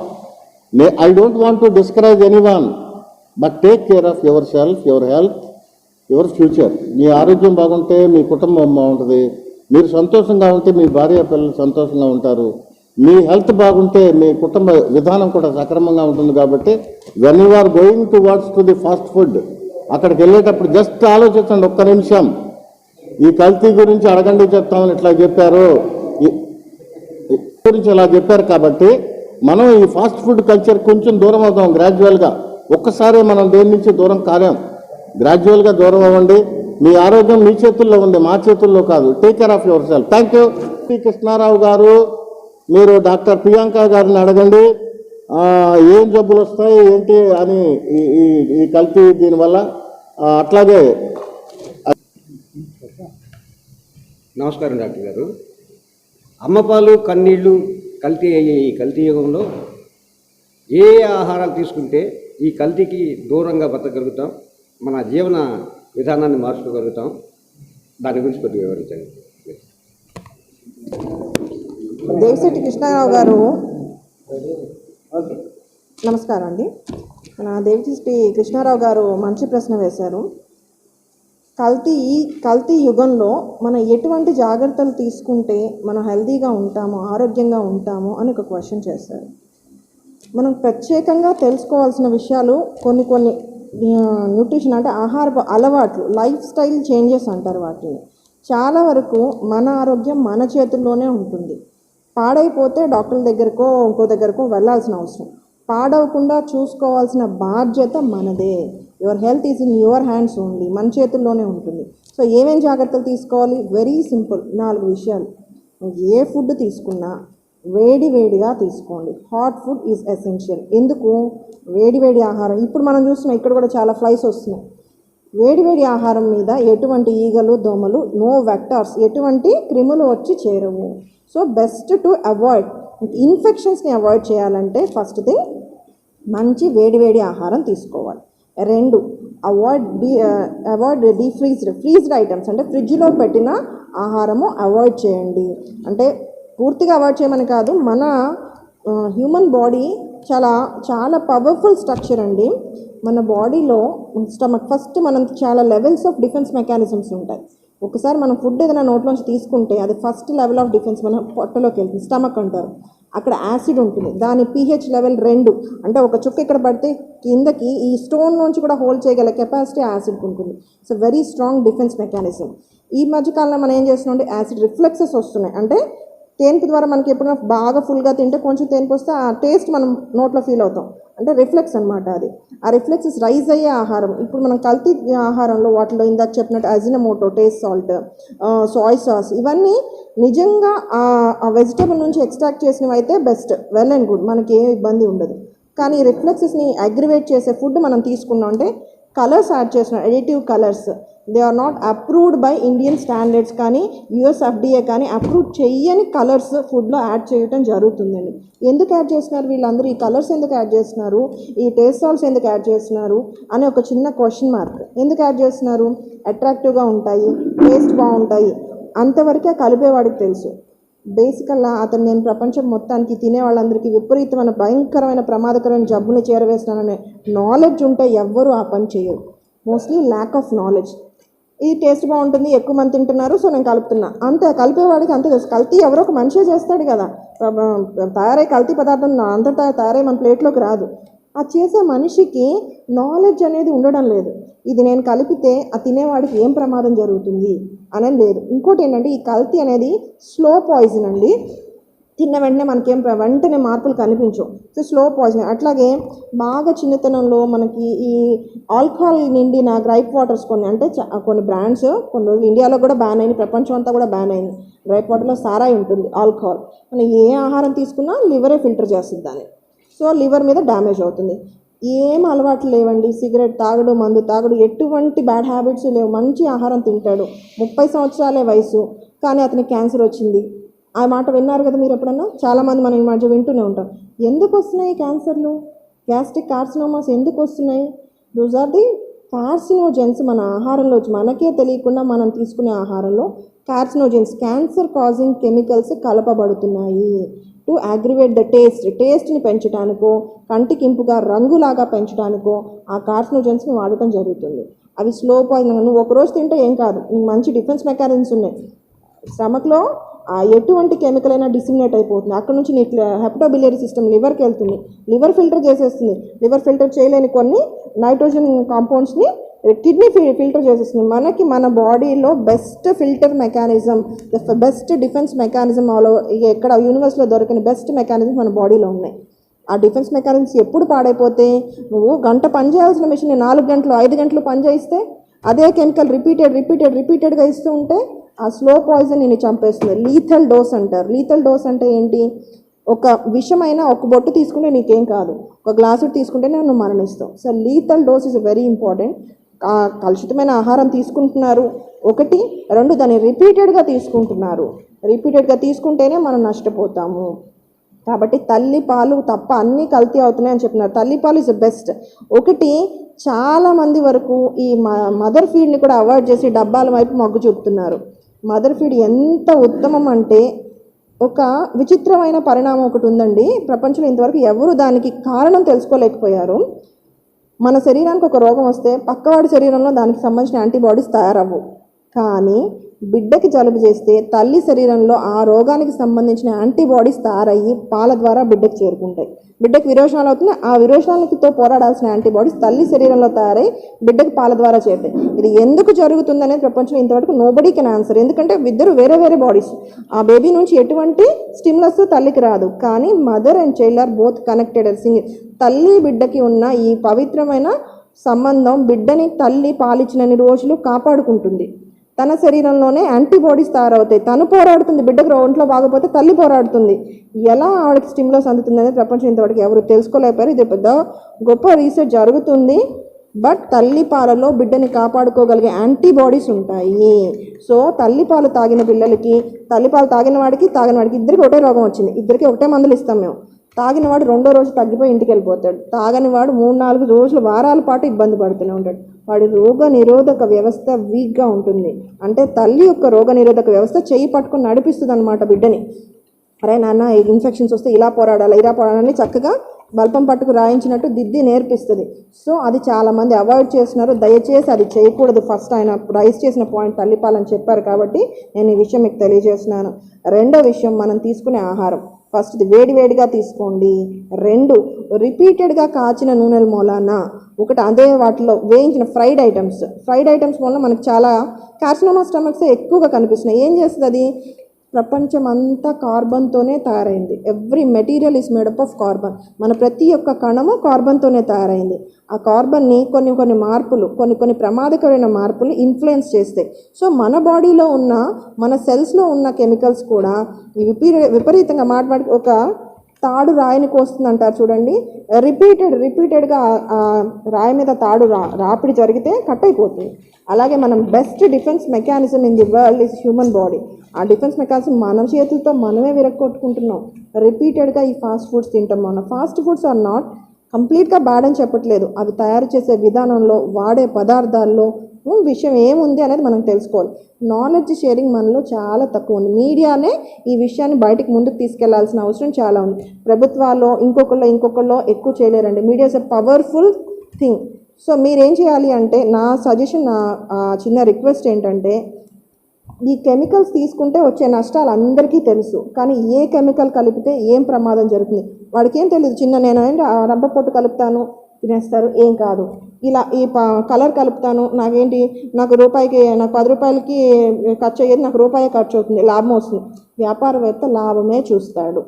I don't want to discourage anyone, but take care of yourself, your health, your future. మీ ఆరోగ్యం బాగుంటే మీ కుటుంబం బాగుంటుంది, మీరు సంతోషంగా ఉంటే మీ భార్య పిల్లలు సంతోషంగా ఉంటారు, మీ హెల్త్ బాగుంటే మీ కుటుంబ విధానం కూడా సక్రమంగా ఉంటుంది. కాబట్టి when you are going to what's to the fast food, అక్కడికి వెళ్ళేటప్పుడు జస్ట్ ఆలోచించండి ఒక్క నిమిషం. ఈ కల్తీ గురించి అడగండి చెప్తామని ఇట్లా చెప్పారు, గురించి ఇలా చెప్పారు. కాబట్టి మనం ఈ ఫాస్ట్ ఫుడ్ కల్చర్ కొంచెం దూరం అవుతాం గ్రాడ్యువల్గా. ఒక్కసారి మనం దేని నుంచి దూరం కాలేం, గ్రాడ్యువల్గా దూరం అవ్వండి. మీ ఆరోగ్యం మీ చేతుల్లో ఉంది, మా చేతుల్లో కాదు. Take care of yourself. Thank you. Krishnarao గారు, మీరు డాక్టర్ ప్రియాంక గారిని అడగండి ఏం జబ్బులు వస్తాయి ఏంటి అని ఈ కల్తీ దీనివల్ల. అట్లాగే నమస్కారం డాక్టర్ గారు. అమ్మపాలు కన్నీళ్లు కల్తీ అయ్యే ఈ కల్తీ యుగంలో ఏ ఆహారాలు తీసుకుంటే ఈ కల్తీకి దూరంగా బతకగలుగుతాం, మన జీవన విధానాన్ని మార్చుకోగలుగుతాం, దాని గురించి కొద్దిగా వివరించండి. దేవిశెట్టి కృష్ణారావు గారు, నమస్కారం అండి. మన దేవిశెట్టి కృష్ణారావు గారు మంచి ప్రశ్న వేశారు. కల్తీ యుగంలో మనం ఎటువంటి జాగ్రత్తలు తీసుకుంటే మనం హెల్తీగా ఉంటామో, ఆరోగ్యంగా ఉంటామో అని ఒక క్వశ్చన్ చేశారు. మనం ప్రత్యేకంగా తెలుసుకోవాల్సిన విషయాలు కొన్ని న్యూట్రిషన్ అంటే ఆహారపు అలవాట్లు, లైఫ్ స్టైల్ చేంజెస్ అంటారు వాటిని. చాలా వరకు మన ఆరోగ్యం మన చేతుల్లోనే ఉంటుంది. పాడైపోతే డాక్టర్ల దగ్గరకో ఇంకో దగ్గరకో వెళ్ళాల్సిన అవసరం, పాడవకుండా చూసుకోవాల్సిన బాధ్యత మనదే. Your health is in your hands only, మన చేతుల్లోనే ఉంటుంది. సో ఏమేం జాగ్రత్తలు తీసుకోవాలి? వెరీ సింపుల్ 4 విషయాలు. ఏ ఫుడ్ తీసుకున్నా వేడిగా తీసుకోండి. Hot food is essential. ఎందుకు? వేడి ఆహారం ఇప్పుడు మనం చూస్తున్నాం, ఇక్కడ కూడా చాలా ఫ్లైస్ వస్తున్నాయి. వేడి ఆహారం మీద ఎటువంటి ఈగలు దోమలు, నో వెక్టార్స్, ఎటువంటి క్రిములు వచ్చి చేరవు. సో బెస్ట్ టు అవాయిడ్ ఇన్ఫెక్షన్స్ని అవాయిడ్ చేయాలంటే ఫస్ట్ థింగ్ మంచి వేడి ఆహారం తీసుకోవాలి. 2, అవాయిడ్ ఫ్రీజ్డ్ ఐటమ్స్, అంటే ఫ్రిడ్జ్లో పెట్టిన ఆహారము అవాయిడ్ చేయండి. అంటే పూర్తిగా అవాయిడ్ చేయమని కాదు, మన హ్యూమన్ బాడీ చాలా పవర్ఫుల్ స్ట్రక్చర్ అండి. మన బాడీలో స్టమక్ ఫస్ట్ మనం చాలా లెవెల్స్ ఆఫ్ డిఫెన్స్ మెకానిజమ్స్ ఉంటాయి. ఒకసారి మనం ఫుడ్ ఏదైనా నోట్లోంచి తీసుకుంటే అది ఫస్ట్ లెవెల్ ఆఫ్ డిఫెన్స్ మన పొట్టలోకి వెళ్తుంది, స్టమక్ అంటారు. అక్కడ యాసిడ్ ఉంటుంది, దాని pH లెవెల్ 2, అంటే ఒక చుక్క ఇక్కడ పడితే కిందకి ఈ స్టోన్ నుంచి కూడా హోల్డ్ చేయగల కెపాసిటీ యాసిడ్కి ఉంటుంది. So very strong defence mechanism. ఈ మధ్యకాలంలో మనం ఏం చేస్తున్నాం అంటే యాసిడ్ రిఫ్లెక్సెస్ వస్తున్నాయి. అంటే తేన్పు ద్వారా మనకి ఎప్పుడైనా బాగా ఫుల్గా తింటే కొంచెం తేన్పు వస్తే ఆ టేస్ట్ మనం నోట్లో ఫీల్ అవుతాం, అంటే రిఫ్లెక్స్ అనమాట అది. ఆ రిఫ్లెక్సెస్ రైజ్ అయ్యే ఆహారం ఇప్పుడు మనం కల్తీ ఆహారంలో వాటిలో ఇందాక చెప్పినట్టు అజినమోటో, టేస్ట్ సాల్ట్, సోయ్ సాస్, ఇవన్నీ నిజంగా ఆ వెజిటబుల్ నుంచి ఎక్స్ట్రాక్ట్ చేసినవి అయితే బెస్ట్, వెల్ అండ్ గుడ్, మనకి ఏ ఇబ్బంది ఉండదు. కానీ ఈ రిఫ్లెక్సెస్ని అగ్రివేట్ చేసే ఫుడ్ మనం తీసుకున్నాం అంటే కలర్స్ యాడ్ చేసిన additive colours, they are not approved by Indian standards కానీ US FDA కానీ అప్రూవ్ చెయ్యని కలర్స్ ఫుడ్లో యాడ్ చేయటం జరుగుతుందండి. ఎందుకు యాడ్ చేస్తున్నారు వీళ్ళందరూ? ఈ కలర్స్ ఎందుకు యాడ్ చేస్తున్నారు, ఈ టేస్ట్ సాల్ట్స్ ఎందుకు యాడ్ చేస్తున్నారు అని ఒక చిన్న క్వశ్చన్ మార్క్. ఎందుకు యాడ్ చేస్తున్నారు? అట్రాక్టివ్గా ఉంటాయి, టేస్ట్ బాగుంటాయి, అంతవరకే కలిపేవాడికి తెలుసు. బేసికల్గా అతను నేను ప్రపంచం మొత్తానికి తినే వాళ్ళందరికీ విపరీతమైన భయంకరమైన ప్రమాదకరమైన జబ్బుని చేరవేస్తున్నాననే నాలెడ్జ్ ఉంటే ఎవ్వరూ ఆ పని చేయరు. Mostly lack of knowledge. ఇది టేస్ట్ బాగుంటుంది, ఎక్కువ మంది తింటున్నారు, సో నేను కలుపుతున్నా, అంతే. కలిపేవాడికి అంతే తెలుసు. కల్తీ ఎవరో ఒక మనిషే చేస్తాడు కదా, కల్తీ పదార్థం అంతా తయారై మన ప్లేట్లోకి రాదు. ఆ చేసే మనిషికి నాలెడ్జ్ అనేది ఉండడం లేదు. ఇది నేను కలిపితే ఆ తినేవాడికి ఏం ప్రమాదం జరుగుతుంది అనేది లేదు. ఇంకోటి ఏంటంటే ఈ కల్తీ అనేది స్లో పాయిజన్ అండి. తిన్న వెంటనే మనకేం వెంటనే మార్పులు కనిపించవు. So slow poison. అట్లాగే బాగా చిన్నతనంలో మనకి ఈ ఆల్కహాల్ నిండిన గ్రైప్ వాటర్స్ కొన్ని బ్రాండ్స్ కొన్ని రోజులు ఇండియాలో కూడా బ్యాన్ అయింది, ప్రపంచం అంతా కూడా బ్యాన్ అయింది. గ్రైప్ వాటర్లో సారాయి ఉంటుంది, ఆల్కహాల్. మనం ఏ ఆహారం తీసుకున్నా లివరే ఫిల్టర్ చేస్తుంది దాన్ని. సో లివర్ మీద డ్యామేజ్ అవుతుంది. ఏం అలవాట్లు లేవండి, సిగరెట్ తాగడు, మందు తాగడు, ఎటువంటి బ్యాడ్ హ్యాబిట్స్ లేవు, మంచి ఆహారం తింటాడు, 30 సంవత్సరాలే వయసు, కానీ అతనికి క్యాన్సర్ వచ్చింది. ఆ మాట విన్నారు కదా మీరు ఎప్పుడన్నా? చాలామంది మనం ఈ మధ్య వింటూనే ఉంటాం. ఎందుకు వస్తున్నాయి క్యాన్సర్లు, గ్యాస్ట్రిక్ కార్సినోమాస్ ఎందుకు వస్తున్నాయి? Those are the carcinogens. మన ఆహారంలో మనకే తెలియకుండా మనం తీసుకునే ఆహారంలో కార్సినోజెన్స్, క్యాన్సర్ కాజింగ్ కెమికల్స్ కలపబడుతున్నాయి. టు అగ్రివేట్ ద టేస్ట్ని పెంచడానికో, కంటికి ఇంపుగా రంగులాగా పెంచడానికో ఆ కార్సినోజెన్స్ని వాడటం జరుగుతుంది. అవి స్లో పాయిజన్. నువ్వు ఒకరోజు తింటే ఏం కాదు, నీకు మంచి డిఫెన్స్ మెకానిజమ్స్ ఉన్నాయి. స్టమక్లో ఎటువంటి కెమికల్ అయినా డిసిమినేట్ అయిపోతుంది. అక్కడ నుంచి నీకు హెపటోబిలియరీ సిస్టమ్ లివర్కి వెళ్తుంది, లివర్ ఫిల్టర్ చేసేస్తుంది. లివర్ ఫిల్టర్ చేయలేని కొన్ని నైట్రోజన్ కాంపౌండ్స్ని కిడ్నీ ఫిల్టర్ చేసేస్తుంది. మనకి మన బాడీలో best filter mechanism, best defence mechanism ఎక్కడ యూనివర్స్లో దొరికిన బెస్ట్ మెకానిజం మన బాడీలో ఉన్నాయి. ఆ డిఫెన్స్ మెకానిజమ్స్ ఎప్పుడు పాడైపోతే, నువ్వు గంట పని చేయాల్సిన మిషన్ 4 గంటలు 5 గంటలు పని చేయిస్తే అదే కెమికల్ రిపీటెడ్గా ఇస్తూ ఉంటే ఆ స్లో పాయిజన్ నిన్ను చంపేస్తుంది. లీథల్ డోస్ అంటారు. లీథల్ డోస్ అంటే ఏంటి? ఒక విషమైన ఒక బొట్టు తీసుకుంటే నీకేం కాదు, ఒక గ్లాసు తీసుకుంటే నువ్వు మరణిస్తావు. So lethal dose is very important. కలుషితమైన ఆహారం తీసుకుంటున్నారు, 1, 2 దాన్ని రిపీటెడ్గా తీసుకుంటేనే మనం నష్టపోతాము. కాబట్టి తల్లి పాలు తప్ప అన్నీ కల్తీ అవుతున్నాయని చెప్తున్నారు. తల్లిపాలు ఇస్ బెస్ట్. 1, చాలామంది వరకు ఈ మదర్ ఫీడ్ని కూడా అవాయిడ్ చేసి డబ్బాల వైపు మొగ్గు చూపుతున్నారు. మదర్ ఫీడ్ ఎంత ఉత్తమం అంటే, ఒక విచిత్రమైన పరిణామం ఒకటి ఉందండి ప్రపంచంలో. ఇంతవరకు ఎవరు దానికి కారణం తెలుసుకోలేకపోయారు. మన శరీరానికి ఒక రోగం వస్తే పక్కవాడి శరీరంలో దానికి సంబంధించిన యాంటీబాడీస్ తయారవ్వవు. కానీ బిడ్డకి జలుబు చేస్తే తల్లి శరీరంలో ఆ రోగానికి సంబంధించిన యాంటీబాడీస్ తయారయ్యి పాల ద్వారా బిడ్డకి చేరుకుంటాయి. బిడ్డకి విరోచనాలు అవుతున్నాయి, ఆ విరోచనాలతో పోరాడాల్సిన యాంటీబాడీస్ తల్లి శరీరంలో తయారై బిడ్డకి పాల ద్వారా చేరుతాయి. ఇది ఎందుకు జరుగుతుందనేది ప్రపంచంలో ఇంతవరకు నోబడీ కెన్ ఆన్సర్. ఎందుకంటే ఇద్దరు వేరే బాడీస్. ఆ బేబీ నుంచి ఎటువంటి స్టిమ్యులస్ తల్లికి రాదు, కానీ mother and child or both connected. తల్లి బిడ్డకి ఉన్న ఈ పవిత్రమైన సంబంధం బిడ్డని తల్లి పాలిచ్చినన్ని రోజులు కాపాడుకుంటుంది. తన శరీరంలోనే యాంటీబాడీస్ తయారవుతాయి. తను పోరాడుతుంది, బిడ్డకు ఒంట్లో బాగపోతే తల్లి పోరాడుతుంది. ఎలా ఆవిడకి స్టిమ్యులస్ అందుతుంది అనేది ప్రపంచం ఇంతవరకు ఎవరు తెలుసుకోలేకపోయారు. ఇది పెద్ద గొప్ప రీసెర్చ్ జరుగుతుంది. బట్ తల్లి పాలలో బిడ్డని కాపాడుకోగలిగే యాంటీబాడీస్ ఉంటాయి. సో తల్లి పాలు తాగిన పిల్లలకి, తల్లిపాలు తాగిన వాడికి ఇద్దరికి ఒకటే రోగం వచ్చింది, ఇద్దరికి ఒకటే మందులు ఇస్తాం మేము. తాగినవాడు 2వ రోజు తగ్గిపోయి ఇంటికి వెళ్ళిపోతాడు. తాగనివాడు 3-4 రోజులు వారాల పాటు ఇబ్బంది పడుతూనే ఉంటాడు. వాడి రోగ నిరోధక వ్యవస్థ వీక్గా ఉంటుంది. అంటే తల్లి యొక్క రోగ నిరోధక వ్యవస్థ చెయ్యి పట్టుకొని నడిపిస్తుంది అనమాట బిడ్డని. అరే నాన్న ఇన్ఫెక్షన్స్ వస్తే ఇలా పోరాడాలని చక్కగా బల్పం పట్టుకు రాయించినట్టు దిద్ది నేర్పిస్తుంది. సో అది చాలామంది అవాయిడ్ చేస్తున్నారు. దయచేసి అది చేయకూడదు. ఫస్ట్ ఆయన రైస్ చేసిన పాయింట్ తల్లిపాలని చెప్పారు కాబట్టి నేను ఈ విషయం మీకు తెలియజేస్తున్నాను. 2వ విషయం, మనం తీసుకునే ఆహారం. ఫస్ట్ వేడివేడిగా తీసుకోండి. 2, రిపీటెడ్గా కాచిన నూనెల మూలాన. 1, అదే వాటిలో వేయించిన ఫ్రైడ్ ఐటమ్స్ వల్ల మనకు చాలా కార్సినోమా స్టమక్స్ ఎక్కువగా కనిపిస్తున్నాయి. ఏం చేస్తుంది అది? ప్రపంచం అంతా కార్బన్తోనే తయారైంది. Every material is made up of carbon. మన ప్రతి ఒక్క కణము కార్బన్తోనే తయారైంది. ఆ కార్బన్ని కొన్ని మార్పులు, కొన్ని ప్రమాదకరమైన మార్పులు ఇన్ఫ్లుయెన్స్ చేస్తాయి. సో మన బాడీలో ఉన్న, మన సెల్స్లో ఉన్న కెమికల్స్ కూడా విపరీతంగా మాట్లాడి ఒక తాడు రాయిని కోస్తుంది అంటారు చూడండి. రిపీటెడ్గా రాయి మీద తాడు రాపిడి జరిగితే కట్ అయిపోతుంది. అలాగే మనం best defence mechanism in the world is human body. ఆ డిఫెన్స్ మెకానిజం మన చేతులతో మనమే విరగొట్టుకుంటున్నాం. రిపీటెడ్గా ఈ ఫాస్ట్ ఫుడ్స్ తింటాం. మన ఫాస్ట్ ఫుడ్స్ ఆర్ నాట్ కంప్లీట్గా బ్యాడ్ అని చెప్పట్లేదు. అవి తయారు చేసే విధానంలో, వాడే పదార్థాల్లో విషయం ఏముంది అనేది మనం తెలుసుకోవాలి. నాలెడ్జ్ షేరింగ్ మనలో చాలా తక్కువ ఉంది. మీడియానే ఈ విషయాన్ని బయటకు ముందుకు తీసుకెళ్లాల్సిన అవసరం చాలా ఉంది. ప్రభుత్వాల్లో ఇంకొకళ్ళో ఎక్కువ చేయలేరండి. Media is a powerful thing. So మీరేం చేయాలి అంటే, నా సజెషన్, నా చిన్న రిక్వెస్ట్ ఏంటంటే, ఈ కెమికల్స్ తీసుకుంటే వచ్చే నష్టాలు అందరికీ తెలుసు, కానీ ఏ కెమికల్ కలిపితే ఏం ప్రమాదం జరుగుతుంది వాడికి ఏం తెలియదు. చిన్న నేను రబ్బ పొట్టు కలుపుతాను తినేస్తారు, ఏం కాదు. ఇలా ఈ కలర్ కలుపుతాను, నాకు రూపాయికి, నాకు 10 రూపాయలకి ఖర్చు అయ్యేది నాకు రూపాయి ఖర్చు అవుతుంది, లాభం వస్తుంది. వ్యాపారవేత్త లాభమే చూస్తాడు,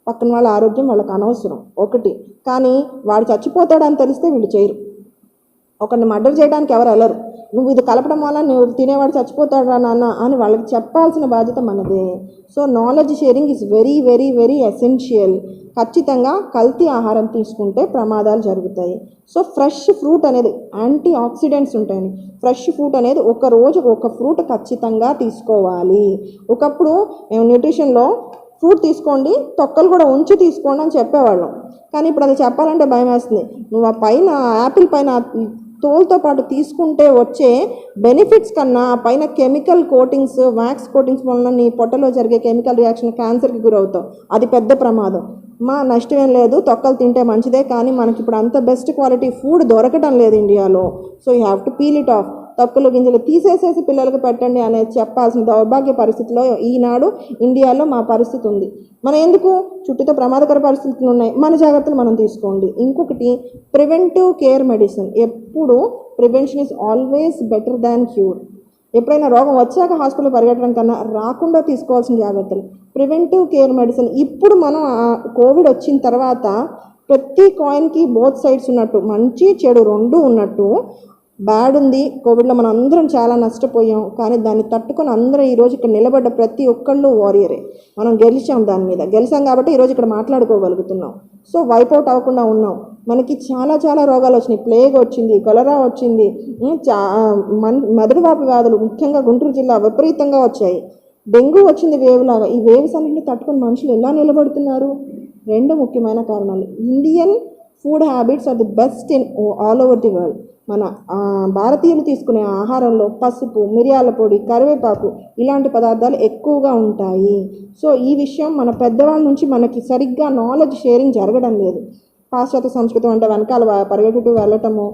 పక్కన వాళ్ళ ఆరోగ్యం వాళ్ళకి అనవసరం ఒకటి. కానీ వాడు చచ్చిపోతాడని తెలిస్తే వీళ్ళు చేయరు. ఒకరిని మర్డర్ చేయడానికి ఎవరు వెళ్ళరు. నువ్వు ఇది కలపడం వల్ల నువ్వు తినేవాడు చచ్చిపోతాడా నాన్న అని వాళ్ళకి చెప్పాల్సిన బాధ్యత మనదే. So knowledge sharing is very very very essential. ఖచ్చితంగా కల్తీ ఆహారం తీసుకుంటే ప్రమాదాలు జరుగుతాయి. సో ఫ్రెష్ ఫ్రూట్ అనేది యాంటీ ఆక్సిడెంట్స్ ఉంటాయండి. ఫ్రెష్ ఫ్రూట్ అనేది ఒక రోజు ఒక ఫ్రూట్ ఖచ్చితంగా తీసుకోవాలి. ఒకప్పుడు మేము న్యూట్రిషన్లో ఫ్రూట్ తీసుకోండి, తొక్కలు కూడా ఉంచి తీసుకోండి అని చెప్పేవాళ్ళం. కానీ ఇప్పుడు అది చెప్పాలంటే భయం వేస్తుంది. నువ్వు ఆ పైన యాపిల్ పైన తోలుతో పాటు తీసుకుంటే వచ్చే బెనిఫిట్స్ కన్నా పైన కెమికల్ కోటింగ్స్, వ్యాక్స్ కోటింగ్స్ వలన నీ పొట్టలో జరిగే కెమికల్ రియాక్షన్ క్యాన్సర్కి గురవుతావు. అది పెద్ద ప్రమాదం. నష్టం ఏం లేదు, తొక్కలు తింటే మంచిదే. కానీ మనకి ఇప్పుడు అంత బెస్ట్ క్వాలిటీ ఫుడ్ దొరకటం లేదు ఇండియాలో. So you have to peel it of. తొక్కలు గింజలు తీసేసేసి పిల్లలకు పెట్టండి అనేది చెప్పాల్సిన దౌర్భాగ్య పరిస్థితిలో ఈనాడు ఇండియాలో మా పరిస్థితి ఉంది. మనం ఎందుకు చుట్టూతో ప్రమాదకర పరిస్థితులు ఉన్నాయి, మన జాగ్రత్తలు మనం తీసుకోండి. ఇంకొకటి ప్రివెంటివ్ కేర్ మెడిసిన్. ఎప్పుడు prevention is always better than cure. ఎప్పుడైనా రోగం వచ్చాక హాస్పిటల్ పరిగెట్టడం కన్నా రాకుండా తీసుకోవాల్సిన జాగ్రత్తలు ప్రివెంటివ్ కేర్ మెడిసిన్. ఇప్పుడు మనం కోవిడ్ వచ్చిన తర్వాత ప్రతి కాయిన్కి బోత్ సైడ్స్ ఉన్నట్టు, మంచి చెడు రెండు ఉన్నట్టు, బ్యాడ్ ఉంది. కోవిడ్లో మనం అందరం చాలా నష్టపోయాం, కానీ దాన్ని తట్టుకొని అందరం ఈరోజు ఇక్కడ నిలబడ్డ ప్రతి ఒక్కళ్ళు వారియరే. మనం గెలిచాం, దాని మీద గెలిచాం కాబట్టి ఈరోజు ఇక్కడ మాట్లాడుకోగలుగుతున్నాం. సో వైపౌట్ అవ్వకుండా ఉన్నాం. మనకి చాలా చాలా రోగాలు వచ్చినాయి. ప్లేగ్ వచ్చింది, కలరా వచ్చింది, మెదడువాపు వ్యాధులు ముఖ్యంగా గుంటూరు జిల్లా విపరీతంగా వచ్చాయి. డెంగ్యూ వచ్చింది వేవ్ లాగా. ఈ వేవ్స్ అన్నింటినీ తట్టుకొని మనుషులు ఎలా నిలబడుతున్నారు? 2 ముఖ్యమైన కారణాలు. Indian food habits are the best in all over the world. మన భారతీయులు తీసుకునే ఆహారంలో పసుపు, మిరియాల పొడి, కరివేపాకు ఇలాంటి పదార్థాలు ఎక్కువగా ఉంటాయి. సో ఈ విషయం మన పెద్దవాళ్ళ నుంచి మనకి సరిగ్గా నాలెడ్జ్ షేరింగ్ జరగడం లేదు. పాశ్చాత్య సంస్కృతం అంటే వెనకాల పరిగెట్టుతూ వెళ్ళటము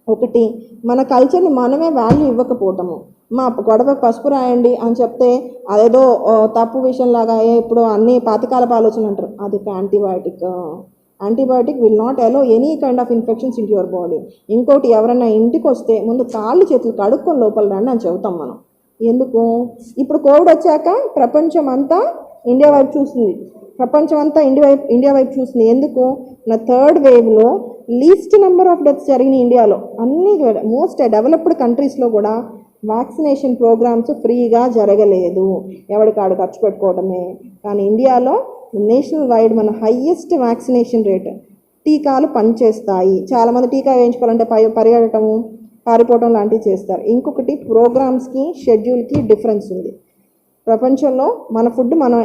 ఒకటి, మన కల్చర్ని మనమే వాల్యూ ఇవ్వకపోవటము. మా గొడవకు పసుపు రాయండి అని చెప్తే అదేదో తప్పు విషయంలాగా ఇప్పుడు అన్ని పాతకాలపు ఆలోచనలు అంటారు. అది antibiotic will not allow any kind of infections in your body. ఇంకోటి, ఎవరైనా ఇంటికి వస్తే ముందు కాళ్ళు చేతులు కడుక్కొని లోపల రండి అని చెబుతాం మనం. ఎందుకు? ఇప్పుడు కోవిడ్ వచ్చాక ప్రపంచం అంతా ఇండియా వైపు చూస్తుంది. ఇండియా వైపు చూస్తుంది. ఎందుకు? నా 3rd వేవ్లో లీస్ట్ నెంబర్ ఆఫ్ డెత్స్ జరిగినాయి ఇండియాలో. అన్ని మోస్ట్ డెవలప్డ్ కంట్రీస్లో కూడా వ్యాక్సినేషన్ ప్రోగ్రామ్స్ ఫ్రీగా జరగలేదు, ఎవరికాడు ఖర్చు పెట్టుకోవడమే. కానీ ఇండియాలో నేషనల్ వైడ్ మన హయ్యెస్ట్ వ్యాక్సినేషన్ రేట్. టీకాలు పనిచేస్తాయి. చాలామంది టీకా వేయించుకోవాలంటే పరిగెట్టడము, పారిపోవడం లాంటివి చేస్తారు. ఇంకొకటి, ప్రోగ్రామ్స్కి షెడ్యూల్కి డిఫరెన్స్ ఉంది. ప్రపంచంలో మన ఫుడ్ మన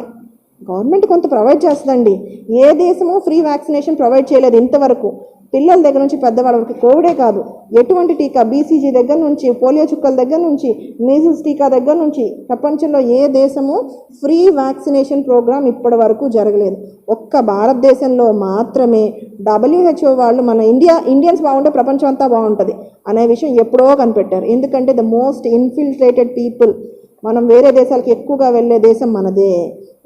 గవర్నమెంట్ కొంత ప్రొవైడ్ చేస్తుందండి. ఏ దేశము ఫ్రీ వ్యాక్సినేషన్ ప్రొవైడ్ చేయలేదు ఇంతవరకు. పిల్లల దగ్గర నుంచి పెద్దవాళ్ళ వరకు కోవిడే కాదు, ఎటువంటి టీకా, బీసీజీ దగ్గర నుంచి, పోలియో చుక్కల దగ్గర నుంచి, మీజిల్స్ టీకా దగ్గర నుంచి ప్రపంచంలో ఏ దేశము ఫ్రీ వ్యాక్సినేషన్ ప్రోగ్రామ్ ఇప్పటి వరకు జరగలేదు. ఒక్క భారతదేశంలో మాత్రమే WHO వాళ్ళు మన ఇండియన్స్ బాగుంటే ప్రపంచం అంతా బాగుంటుంది అనే విషయం ఎప్పుడో కనిపెట్టారు. ఎందుకంటే ద మోస్ట్ ఇన్ఫిల్ట్రేటెడ్ పీపుల్, మనం వేరే దేశాలకు ఎక్కువగా వెళ్ళే దేశం మనదే.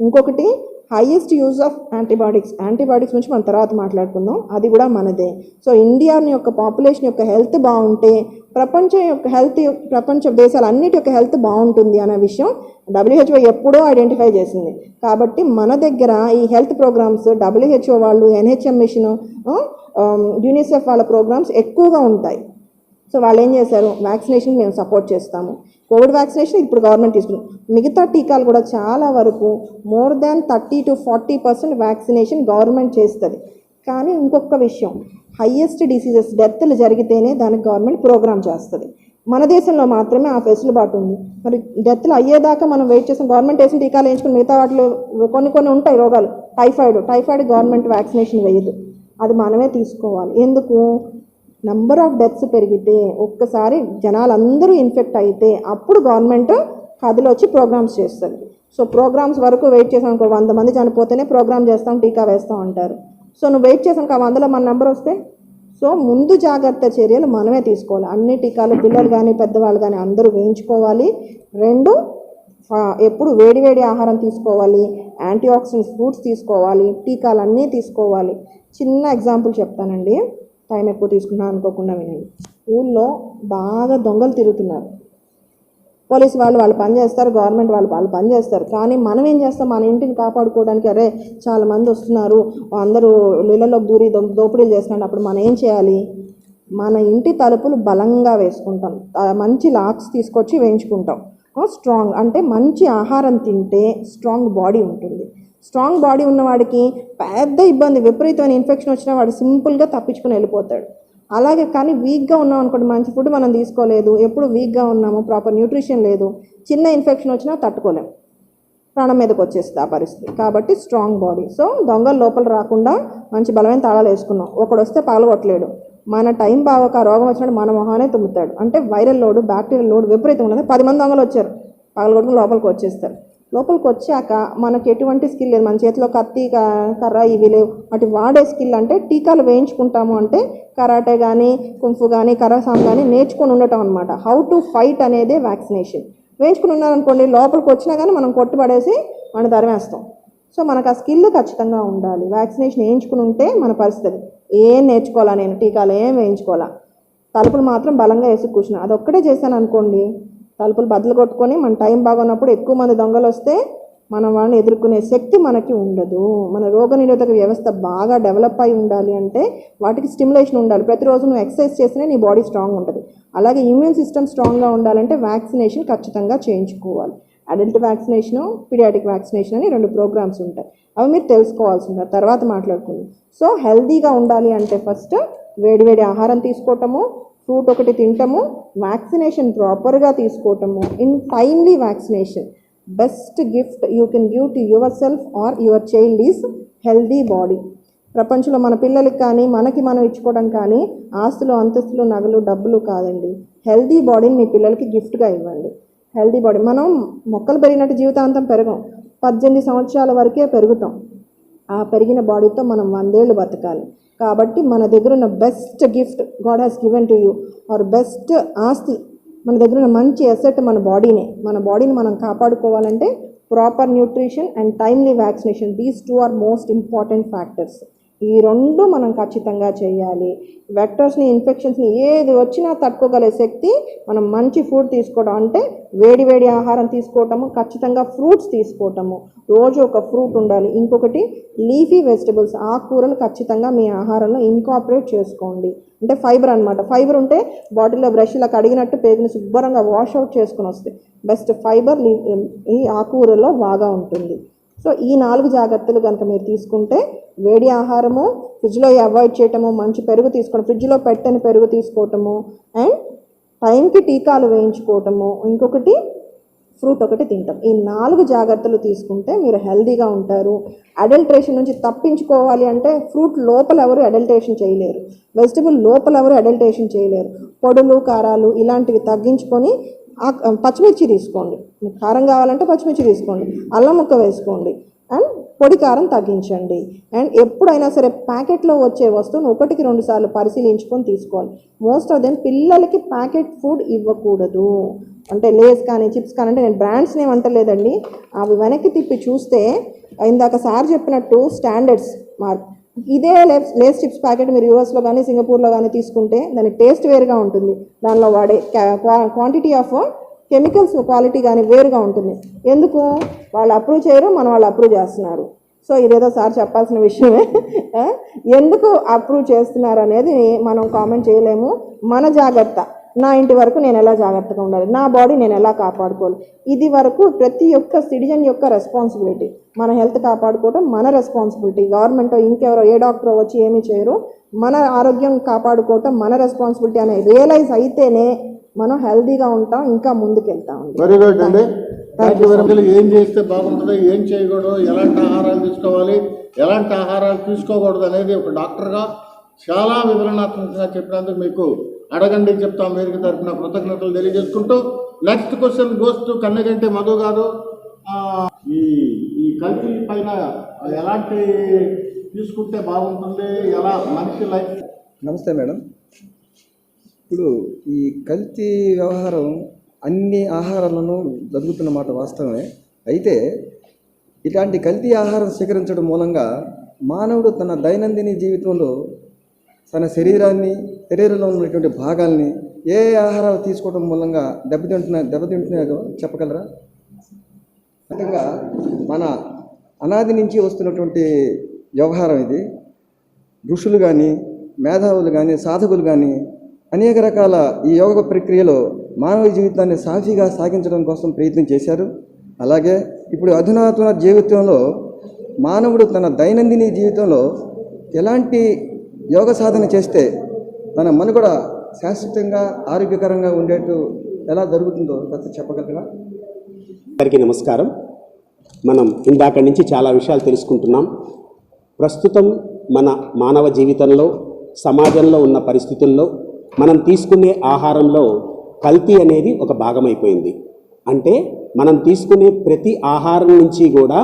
ఇంకొకటి, హైయెస్ట్ యూజ్ ఆఫ్ యాంటీబయాటిక్స్ నుంచి మనం తర్వాత మాట్లాడుకుందాం, అది కూడా మనదే. సో ఇండియాని యొక్క పాపులేషన్ యొక్క హెల్త్ బాగుంటే ప్రపంచ దేశాలన్నిటి యొక్క హెల్త్ బాగుంటుంది అనే విషయం WHO ఎప్పుడో ఐడెంటిఫై చేసింది. కాబట్టి మన దగ్గర ఈ హెల్త్ ప్రోగ్రామ్స్ WHO వాళ్ళు, NHM మిషన్, యూనిసెఫ్ వాళ్ళ ప్రోగ్రామ్స్ ఎక్కువగా ఉంటాయి. సో వాళ్ళు ఏం చేశారు, వ్యాక్సినేషన్ మేము సపోర్ట్ చేస్తాము. కోవిడ్ వ్యాక్సినేషన్ ఇప్పుడు గవర్నమెంట్ తీసుకున్నాం. మిగతా టీకాలు కూడా చాలా వరకు more than 30 to 40% vaccination government చేస్తుంది. కానీ ఇంకొక విషయం, హయ్యెస్ట్ డిసీజెస్ డెత్లు జరిగితేనే దానికి గవర్నమెంట్ ప్రోగ్రామ్ చేస్తుంది. మన దేశంలో మాత్రమే ఆ ఫెసిలిటీ ఉంది. మరి డెత్లు అయ్యేదాకా మనం వెయిట్ చేసాం. గవర్నమెంట్ వేసిన టీకాలు వేయించుకుని మిగతా వాటిలో కొన్ని ఉంటాయి రోగాలు. టైఫాయిడ్ గవర్నమెంట్ వ్యాక్సినేషన్ వేయదు, అది మనమే తీసుకోవాలి. ఎందుకు? నెంబర్ ఆఫ్ డెత్స్ పెరిగితే, ఒక్కసారి జనాలందరూ ఇన్ఫెక్ట్ అయితే అప్పుడు గవర్నమెంట్ కథలో వచ్చి ప్రోగ్రామ్స్ చేస్తుంది. సో ప్రోగ్రామ్స్ వరకు వెయిట్ చేసాం, 100 మంది చనిపోతేనే ప్రోగ్రామ్ చేస్తాం, టీకా వేస్తాం అంటారు. సో నువ్వు వెయిట్ చేసాం 100లో మన నెంబర్ వస్తే, సో ముందు జాగ్రత్త చర్యలు మనమే తీసుకోవాలి. అన్ని టీకాలు పిల్లలు కానీ పెద్దవాళ్ళు కానీ అందరూ వేయించుకోవాలి. 2, ఎప్పుడు వేడి ఆహారం తీసుకోవాలి, యాంటీ ఆక్సిడెంట్స్ ఫ్రూట్స్ తీసుకోవాలి, టీకాలన్నీ తీసుకోవాలి. చిన్న ఎగ్జాంపుల్ చెప్తానండి, టైం ఎక్కువ తీసుకున్నా అనుకోకుండా వినండి. ఊళ్ళో బాగా దొంగలు తిరుగుతున్నారు. పోలీసు వాళ్ళు పని చేస్తారు, గవర్నమెంట్ వాళ్ళు పని చేస్తారు. కానీ మనం ఏం చేస్తాం, మన ఇంటిని కాపాడుకోవడానికి అరే చాలా మంది వస్తున్నారు, అందరూ ఇళ్లలో దూరి దోపిడీలు చేస్తున్నారు. అప్పుడు మనం ఏం చేయాలి, మన ఇంటి తలుపులు బలంగా వేసుకుంటాం, మంచి లాక్స్ తీసుకొచ్చి వేయించుకుంటాం. స్ట్రాంగ్ అంటే మంచి ఆహారం తింటే స్ట్రాంగ్ బాడీ ఉంటుంది. స్ట్రాంగ్ బాడీ ఉన్నవాడికి పెద్ద ఇబ్బంది, విపరీతమైన ఇన్ఫెక్షన్ వచ్చినా వాడు సింపుల్గా తప్పించుకుని వెళ్ళిపోతాడు. అలాగే కానీ వీక్గా ఉన్నాం అనుకోండి, మంచి ఫుడ్ మనం తీసుకోలేదు, ఎప్పుడు వీక్గా ఉన్నాము, ప్రాపర్ న్యూట్రిషన్ లేదు, చిన్న ఇన్ఫెక్షన్ వచ్చినా తట్టుకోలేం, ప్రాణం మీదకి వచ్చేస్తుంది ఆ పరిస్థితి. కాబట్టి స్ట్రాంగ్ బాడీ. సో దొంగలు లోపల రాకుండా మంచి బలమైన తాళాలు వేసుకున్నాం. ఒకడు వస్తే పగలగొట్టలేడు. మన టైం బాగోక రోగం వచ్చినప్పుడు మన మొహానే తుమ్ముతాడు. అంటే వైరల్ లోడ్, బ్యాక్టీరియల్ లోడ్ విపరీతం ఉన్నది. 10 మంది దొంగలు వచ్చారు, పగలగొట్టుకుని లోపలికి వచ్చేస్తారు. లోపలికి వచ్చాక మనకి ఎటువంటి స్కిల్ లేదు, మన చేతిలో కత్తి కర్ర ఇవి లేవు, వాటి వాడే స్కిల్ అంటే టీకాలు వేయించుకుంటాము అంటే కరాటే కానీ కుంఫు కానీ కరాసాం కానీ నేర్చుకొని ఉండటం అనమాట. హౌ టు ఫైట్ అనేదే వ్యాక్సినేషన్. వేయించుకుని ఉన్నారనుకోండి, లోపలికి వచ్చినా కానీ మనం కొట్టుపడేసి మనం తరిమేస్తాం. సో మనకు ఆ స్కిల్ ఖచ్చితంగా ఉండాలి. వ్యాక్సినేషన్ వేయించుకుని ఉంటే మన పరిస్థితి ఏం నేర్చుకోవాలా, నేను టీకాలు ఏం వేయించుకోవాలా, తలుపులు మాత్రం బలంగా వేసి కూర్చున్నా, అదొక్కటే చేశాను అనుకోండి, తలుపులు బద్దలు కొట్టుకొని మన టైం బాగున్నప్పుడు ఎక్కువ మంది దొంగలు వస్తే మనం వాళ్ళని ఎదుర్కొనే శక్తి మనకి ఉండదు. మన రోగనిరోధక వ్యవస్థ బాగా డెవలప్ అయి ఉండాలి అంటే వాటికి స్టిమ్యులేషన్ ఉండాలి. ప్రతిరోజు నువ్వు ఎక్సర్సైజ్ చేస్తేనే నీ బాడీ స్ట్రాంగ్ ఉంటుంది. అలాగే ఇమ్యూన్ సిస్టమ్ స్ట్రాంగ్గా ఉండాలంటే వ్యాక్సినేషన్ ఖచ్చితంగా చేయించుకోవాలి. అడల్ట్ వ్యాక్సినేషను, పీడియాటిక్ వ్యాక్సినేషన్ అని 2 ప్రోగ్రామ్స్ ఉంటాయి. అవి మీరు తెలుసుకోవాల్సి ఉంటుంది, తర్వాత మాట్లాడుకుందాం. సో హెల్తీగా ఉండాలి అంటే ఫస్ట్ వేడి ఆహారం తీసుకోవటము, ఫ్రూట్ ఒకటి తింటాము, వ్యాక్సినేషన్ ప్రాపర్గా తీసుకోవటము. In timely vaccination best gift you can give to yourself or your child is healthy body. ప్రపంచంలో మన పిల్లలకి కానీ మనకి మనం ఇచ్చుకోవడం కానీ ఆస్తులు అంతస్తులు నగలు డబ్బులు కాదండి. హెల్దీ బాడీని మీ పిల్లలకి గిఫ్ట్గా ఇవ్వండి. హెల్దీ బాడీ, మనం మొక్కలు పెరిగినట్టు జీవితాంతం పెరగం, 18 సంవత్సరాల వరకే పెరుగుతాం. ఆ పెరిగిన బాడీతో మనం 100 ఏళ్ళు బతకాలి. కాబట్టి మన దగ్గర ఉన్న best gift God has given to you, our best ఆస్తి, మన దగ్గర ఉన్న మంచి అసెట్ మన బాడీనే. మన బాడీని మనం కాపాడుకోవాలంటే proper nutrition and timely vaccination, these 2 are most important factors. ఈ 2 మనం ఖచ్చితంగా చేయాలి. వెక్టర్స్ని, ఇన్ఫెక్షన్స్ని ఏది వచ్చినా తట్టుకోగలే శక్తి మనం మంచి ఫుడ్ తీసుకోవడం అంటే వేడి ఆహారం తీసుకోవటము, ఖచ్చితంగా ఫ్రూట్స్ తీసుకోవటము, రోజు ఒక ఫ్రూట్ ఉండాలి. ఇంకొకటి లీఫీ వెజిటబుల్స్, ఆకుకూరలు ఖచ్చితంగా మీ ఆహారంలో ఇన్కార్పొరేట్ చేసుకోండి. అంటే ఫైబర్ అనమాట. ఫైబర్ ఉంటే బాటిల్లో బ్రష్ ఇలా కడిగినట్టు పేగుని శుభ్రంగా వాష్ అవుట్ చేసుకుని వస్తాయి. బెస్ట్ ఫైబర్ ఈ ఆకుకూరలో బాగా ఉంటుంది. సో ఈ 4 జాగ్రత్తలు కనుక మీరు తీసుకుంటే వేడి ఆహారము, ఫ్రిడ్జ్లో అవాయిడ్ చేయటము, మంచి పెరుగు తీసుకోవడం, ఫ్రిడ్జ్లో పెట్టని పెరుగు తీసుకోవటము, అండ్ టైంకి టీకాలు వేయించుకోవటము, ఇంకొకటి ఫ్రూట్ ఒకటి తింటాం. ఈ 4 జాగ్రత్తలు తీసుకుంటే మీరు హెల్దీగా ఉంటారు. అడల్ట్రేషన్ నుంచి తప్పించుకోవాలి అంటే ఫ్రూట్ లోపల ఎవరు అడల్ట్రేషన్ చేయలేరు, వెజిటబుల్ లోపల ఎవరు అడల్ట్రేషన్ చేయలేరు. పొడులు కారాలు ఇలాంటివి తగ్గించుకొని పచ్చిమిర్చి తీసుకోండి, మీకు కారం కావాలంటే పచ్చిమిర్చి తీసుకోండి, అల్లం ముక్క వేసుకోండి, అండ్ పొడి కారం తగ్గించండి. అండ్ ఎప్పుడైనా సరే ప్యాకెట్లో వచ్చే వస్తువును 1-2 సార్లు పరిశీలించుకొని తీసుకోవాలి. మోస్ట్ ఆఫ్ దెమ్ పిల్లలకి ప్యాకెట్ ఫుడ్ ఇవ్వకూడదు. అంటే లేస్ కానీ చిప్స్ కానీ, అంటే నేను బ్రాండ్స్ నేమ్ అంటలేదండి, అవి వెనక్కి తిప్పి చూస్తే ఇందాక సార్ చెప్పినట్టు స్టాండర్డ్స్ మార్క్, ఇదే లేస్ చిప్స్ ప్యాకెట్ మీరు యూఎస్లో కానీ సింగపూర్లో కానీ తీసుకుంటే దాని టేస్ట్ వేరుగా ఉంటుంది, దానిలో వాడే క్వాంటిటీ ఆఫ్ కెమికల్స్ క్వాలిటీ కానీ వేరుగా ఉంటుంది. ఎందుకు వాళ్ళు అప్రూవ్ చేయరు, మన వాళ్ళు అప్రూవ్ చేస్తున్నారు. సో ఇదేదో సార్ చెప్పాల్సిన విషయమే. ఎందుకు అప్రూవ్ చేస్తున్నారు అనేది మనం కామెంట్ చేయలేము. మన జాగ్రత్త, నా ఇంటి వరకు నేను ఎలా జాగ్రత్తగా ఉండాలి, నా బాడీ నేను ఎలా కాపాడుకోవాలి, ఇది వరకు ప్రతి ఒక్క సిటిజన్ యొక్క రెస్పాన్సిబిలిటీ. మన హెల్త్ కాపాడుకోవడం మన రెస్పాన్సిబిలిటీ. గవర్నమెంట్ ఇంకెవరో ఏ డాక్టర్ వచ్చి ఏమీ చేయరు, మన ఆరోగ్యం కాపాడుకోవటం మన రెస్పాన్సిబిలిటీ అనే రియలైజ్ అయితేనే మనం హెల్తీగా ఉంటాం, ఇంకా ముందుకెళ్తాం. వెరీ గుడ్ అండి. ఏం చేస్తే బాగుంటుంది, ఏం చేయకూడదు, ఎలాంటి ఆహారాలు తీసుకోవాలి, ఎలాంటి ఆహారాలు తీసుకోకూడదు అనేది ఒక డాక్టర్గా చాలా వివరణాత్మకంగా చెప్పినందుకు మీకు అడగండి చెప్తాం వేదిక తరఫున కృతజ్ఞతలు తెలియజేసుకుంటూ, next question goes to Kannaganti Madhu గారు. ఈ కల్తీ పైన ఎలాంటి తీసుకుంటే బాగుంటుంది, ఎలా మనిషి లైఫ్. నమస్తే మేడం. ఇప్పుడు ఈ కల్తీ వ్యవహారం అన్ని ఆహారాలను జరుగుతున్న మాట వాస్తవమే. అయితే ఇలాంటి కల్తీ ఆహారం స్వీకరించడం మూలంగా మానవుడు తన దైనందిన జీవితంలో తన శరీరంలో ఉన్నటువంటి భాగాల్ని ఏ ఆహారాలు తీసుకోవడం మూలంగా దెబ్బతింటున్నాయో చెప్పగలరా? ముఖ్యంగా మన అనాది నుంచి వస్తున్నటువంటి వ్యవహారం ఇది. ఋషులు కానీ, మేధావులు కానీ, సాధకులు కానీ అనేక రకాల ఈ యోగ ప్రక్రియలో మానవ జీవితాన్ని సాఫీగా సాగించడం కోసం ప్రయత్నం చేశారు. అలాగే ఇప్పుడు అధునాతన జీవితంలో మానవుడు తన దైనందిన జీవితంలో ఎలాంటి యోగ సాధన చేస్తే తన మనుగడ శాశ్వతంగా ఆరోగ్యకరంగా ఉండేట్టు ఎలా జరుగుతుందో కొంత చెప్పగలరా? అందరికీ నమస్కారం. మనం ఇందాక నుంచి చాలా విషయాలు తెలుసుకుంటున్నాం. ప్రస్తుతం మన మానవ జీవితంలో, సమాజంలో ఉన్న పరిస్థితుల్లో మనం తీసుకునే ఆహారంలో కల్తీ అనేది ఒక భాగమైపోయింది. అంటే మనం తీసుకునే ప్రతి ఆహారం నుంచి కూడా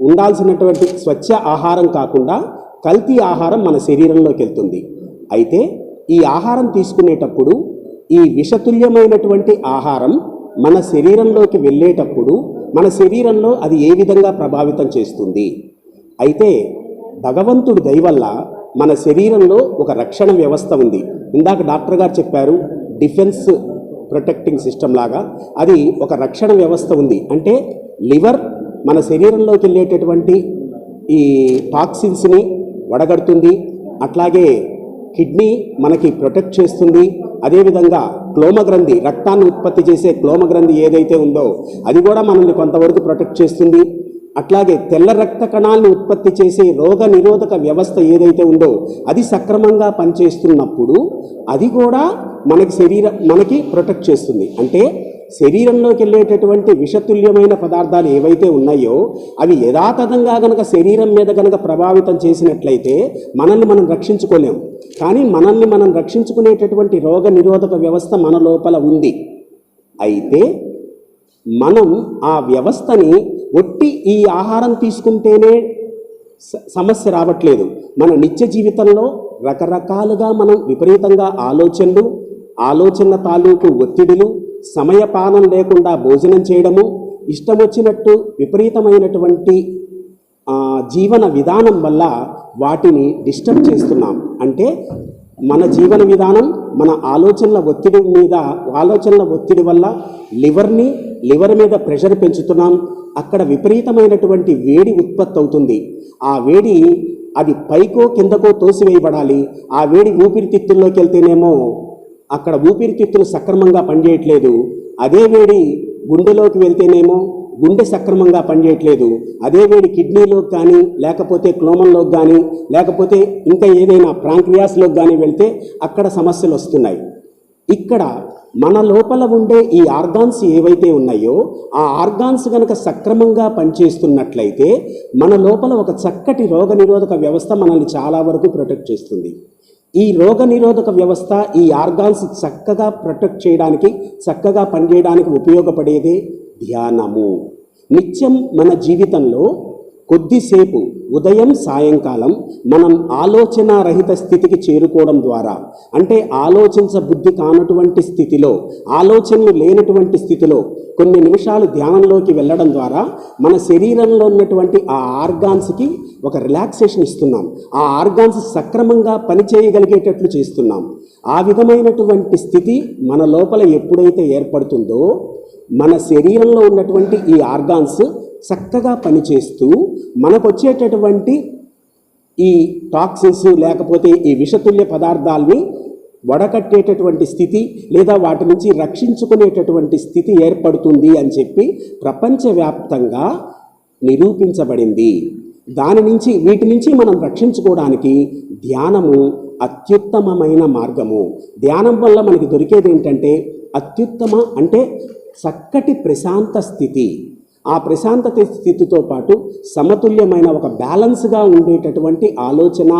ఉండాల్సినటువంటి స్వచ్ఛ ఆహారం కాకుండా కల్తీ ఆహారం మన శరీరంలోకి వెళ్తుంది. అయితే ఈ ఆహారం తీసుకునేటప్పుడు ఈ విషతుల్యమైనటువంటి ఆహారం మన శరీరంలోకి వెళ్ళేటప్పుడు మన శరీరంలో అది ఏ విధంగా ప్రభావితం చేస్తుంది? అయితే భగవంతుడి దయ వల్ల మన శరీరంలో ఒక రక్షణ వ్యవస్థ ఉంది. ఇందాక డాక్టర్ గారు చెప్పారు, డిఫెన్స్ ప్రొటెక్టింగ్ సిస్టమ్ లాగా అది ఒక రక్షణ వ్యవస్థ ఉంది. అంటే లివర్ మన శరీరంలోకి వెళ్ళేటటువంటి ఈ టాక్సిన్స్ని వడగడుతుంది. అట్లాగే కిడ్నీ మనకి ప్రొటెక్ట్ చేస్తుంది. అదేవిధంగా క్లోమగ్రంథి, రక్తాన్ని ఉత్పత్తి చేసే క్లోమగ్రంథి ఏదైతే ఉందో అది కూడా మనల్ని కొంతవరకు ప్రొటెక్ట్ చేస్తుంది. అట్లాగే తెల్ల రక్త కణాలను ఉత్పత్తి చేసే రోగ నిరోధక వ్యవస్థ ఏదైతే ఉందో అది సక్రమంగా పనిచేస్తున్నప్పుడు అది కూడా మనకి ప్రొటెక్ట్ చేస్తుంది. అంటే శరీరంలోకి వెళ్ళేటటువంటి విషతుల్యమైన పదార్థాలు ఏవైతే ఉన్నాయో అవి యథాతథంగా గనక శరీరం మీద గనక ప్రభావితం చేసినట్లయితే మనల్ని మనం రక్షించుకోలేము. కానీ మనల్ని మనం రక్షించుకునేటటువంటి రోగ నిరోధక వ్యవస్థ మన లోపల ఉంది. అయితే మనం ఆ వ్యవస్థని ఒట్టి ఈ ఆహారం తీసుకుంటేనే సమస్య రావట్లేదు. మన నిత్య జీవితంలో రకరకాలుగా మనం విపరీతంగా ఆలోచన తాలూకు ఒత్తిడులు, సమయపాలన లేకుండా భోజనం చేయడము, ఇష్టం వచ్చినట్టు విపరీతమైనటువంటి జీవన విధానం వల్ల వాటిని డిస్టర్బ్ చేస్తున్నాం. అంటే మన జీవన విధానం, మన ఆలోచనల ఒత్తిడి వల్ల లివర్ మీద ప్రెషర్ పెంచుతున్నాం. అక్కడ విపరీతమైనటువంటి వేడి ఉత్పత్తి అవుతుంది. ఆ వేడి అది పైకో కిందకో తోసివేయబడాలి. ఆ వేడి ఊపిరితిత్తుల్లోకి వెళ్తేనేమో అక్కడ ఊపిరితిత్తులు సక్రమంగా పనిచేయట్లేదు. అదే వేడి గుండెలోకి వెళ్తేనేమో గుండె సక్రమంగా పనిచేయట్లేదు. అదే వేడి కిడ్నీలోకి కానీ, లేకపోతే క్లోమంలోకి కానీ, లేకపోతే ఇంకా ఏదైనా ప్రాంక్రియాస్లోకి కానీ వెళ్తే అక్కడ సమస్యలు వస్తున్నాయి. ఇక్కడ మన లోపల ఉండే ఈ ఆర్గాన్స్ ఏవైతే ఉన్నాయో ఆ ఆర్గాన్స్ కనుక సక్రమంగా పనిచేస్తున్నట్లయితే మన లోపల ఒక చక్కటి రోగనిరోధక వ్యవస్థ మనల్ని చాలా వరకు ప్రొటెక్ట్ చేస్తుంది. ఈ రోగనిరోధక వ్యవస్థ, ఈ ఆర్గాన్స్ చక్కగా ప్రొటెక్ట్ చేయడానికి, చక్కగా పనిచేయడానికి ఉపయోగపడేదే ధ్యానము. నిత్యం మన జీవితంలో కొద్దిసేపు ఉదయం సాయంకాలం మనం ఆలోచన రహిత స్థితికి చేరుకోవడం ద్వారా, అంటే ఆలోచించబుద్ధి కానటువంటి స్థితిలో, ఆలోచనలు లేనటువంటి స్థితిలో కొన్ని నిమిషాలు ధ్యానంలోకి వెళ్ళడం ద్వారా మన శరీరంలో ఉన్నటువంటి ఆ ఆర్గాన్స్కి ఒక రిలాక్సేషన్ ఇస్తున్నాం. ఆ ఆర్గాన్స్ సక్రమంగా పనిచేయగలిగేటట్లు చేస్తున్నాం. ఆ విధమైనటువంటి స్థితి మన లోపల ఎప్పుడైతే ఏర్పడుతుందో మన శరీరంలో ఉన్నటువంటి ఈ ఆర్గాన్స్ చక్కగా పనిచేస్తూ మనకు వచ్చేటటువంటి ఈ టాక్సిన్స్ లేకపోతే ఈ విషతుల్య పదార్థాలని వడకట్టేటటువంటి స్థితి లేదా వాటి నుంచి రక్షించుకునేటటువంటి స్థితి ఏర్పడుతుంది అని చెప్పి ప్రపంచవ్యాప్తంగా నిరూపించబడింది. వీటి నుంచి మనం రక్షించుకోవడానికి ధ్యానము అత్యుత్తమమైన మార్గము. ధ్యానం వల్ల మనకి దొరికేది ఏంటంటే అంటే చక్కటి ప్రశాంత స్థితి. ఆ ప్రశాంతత స్థితితో పాటు సమతుల్యమైన ఒక బ్యాలెన్స్గా ఉండేటటువంటి ఆలోచన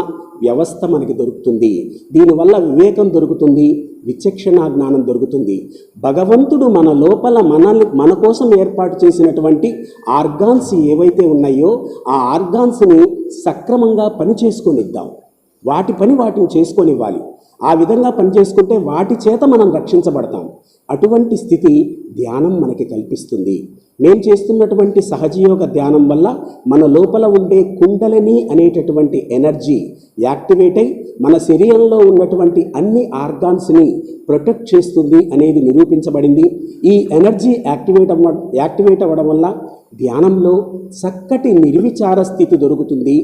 వ్యవస్థ మనకి దొరుకుతుంది. దీనివల్ల వివేకం దొరుకుతుంది, విచక్షణ జ్ఞానం దొరుకుతుంది. భగవంతుడు మన లోపల మన కోసం ఏర్పాటు చేసినటువంటి ఆర్గాన్స్ ఏవైతే ఉన్నాయో ఆ ఆర్గాన్స్ని సక్రమంగా పనిచేసుకొనిద్దాం. వాటి పని వాటిని చేసుకొనివ్వాలి. ఆ విధంగా పని చేసుకుంటే వాటి చేత మనం రక్షించబడతాం. అటువంటి స్థితి ధ్యానం మనకి కల్పిస్తుంది. మేము చేస్తున్నటువంటి సహజయోగ ధ్యానం వల్ల మన లోపల ఉండే కుండలిని అనేటటువంటి ఎనర్జీ యాక్టివేట్ అయి మన శరీరంలో ఉన్నటువంటి అన్ని ఆర్గాన్స్ని ప్రొటెక్ట్ చేస్తుంది అనేది నిరూపించబడింది. ఈ ఎనర్జీ యాక్టివేట్ అవ్వడం వల్ల ధ్యానంలో చక్కటి నిర్విచార స్థితి దొరుకుతుంది,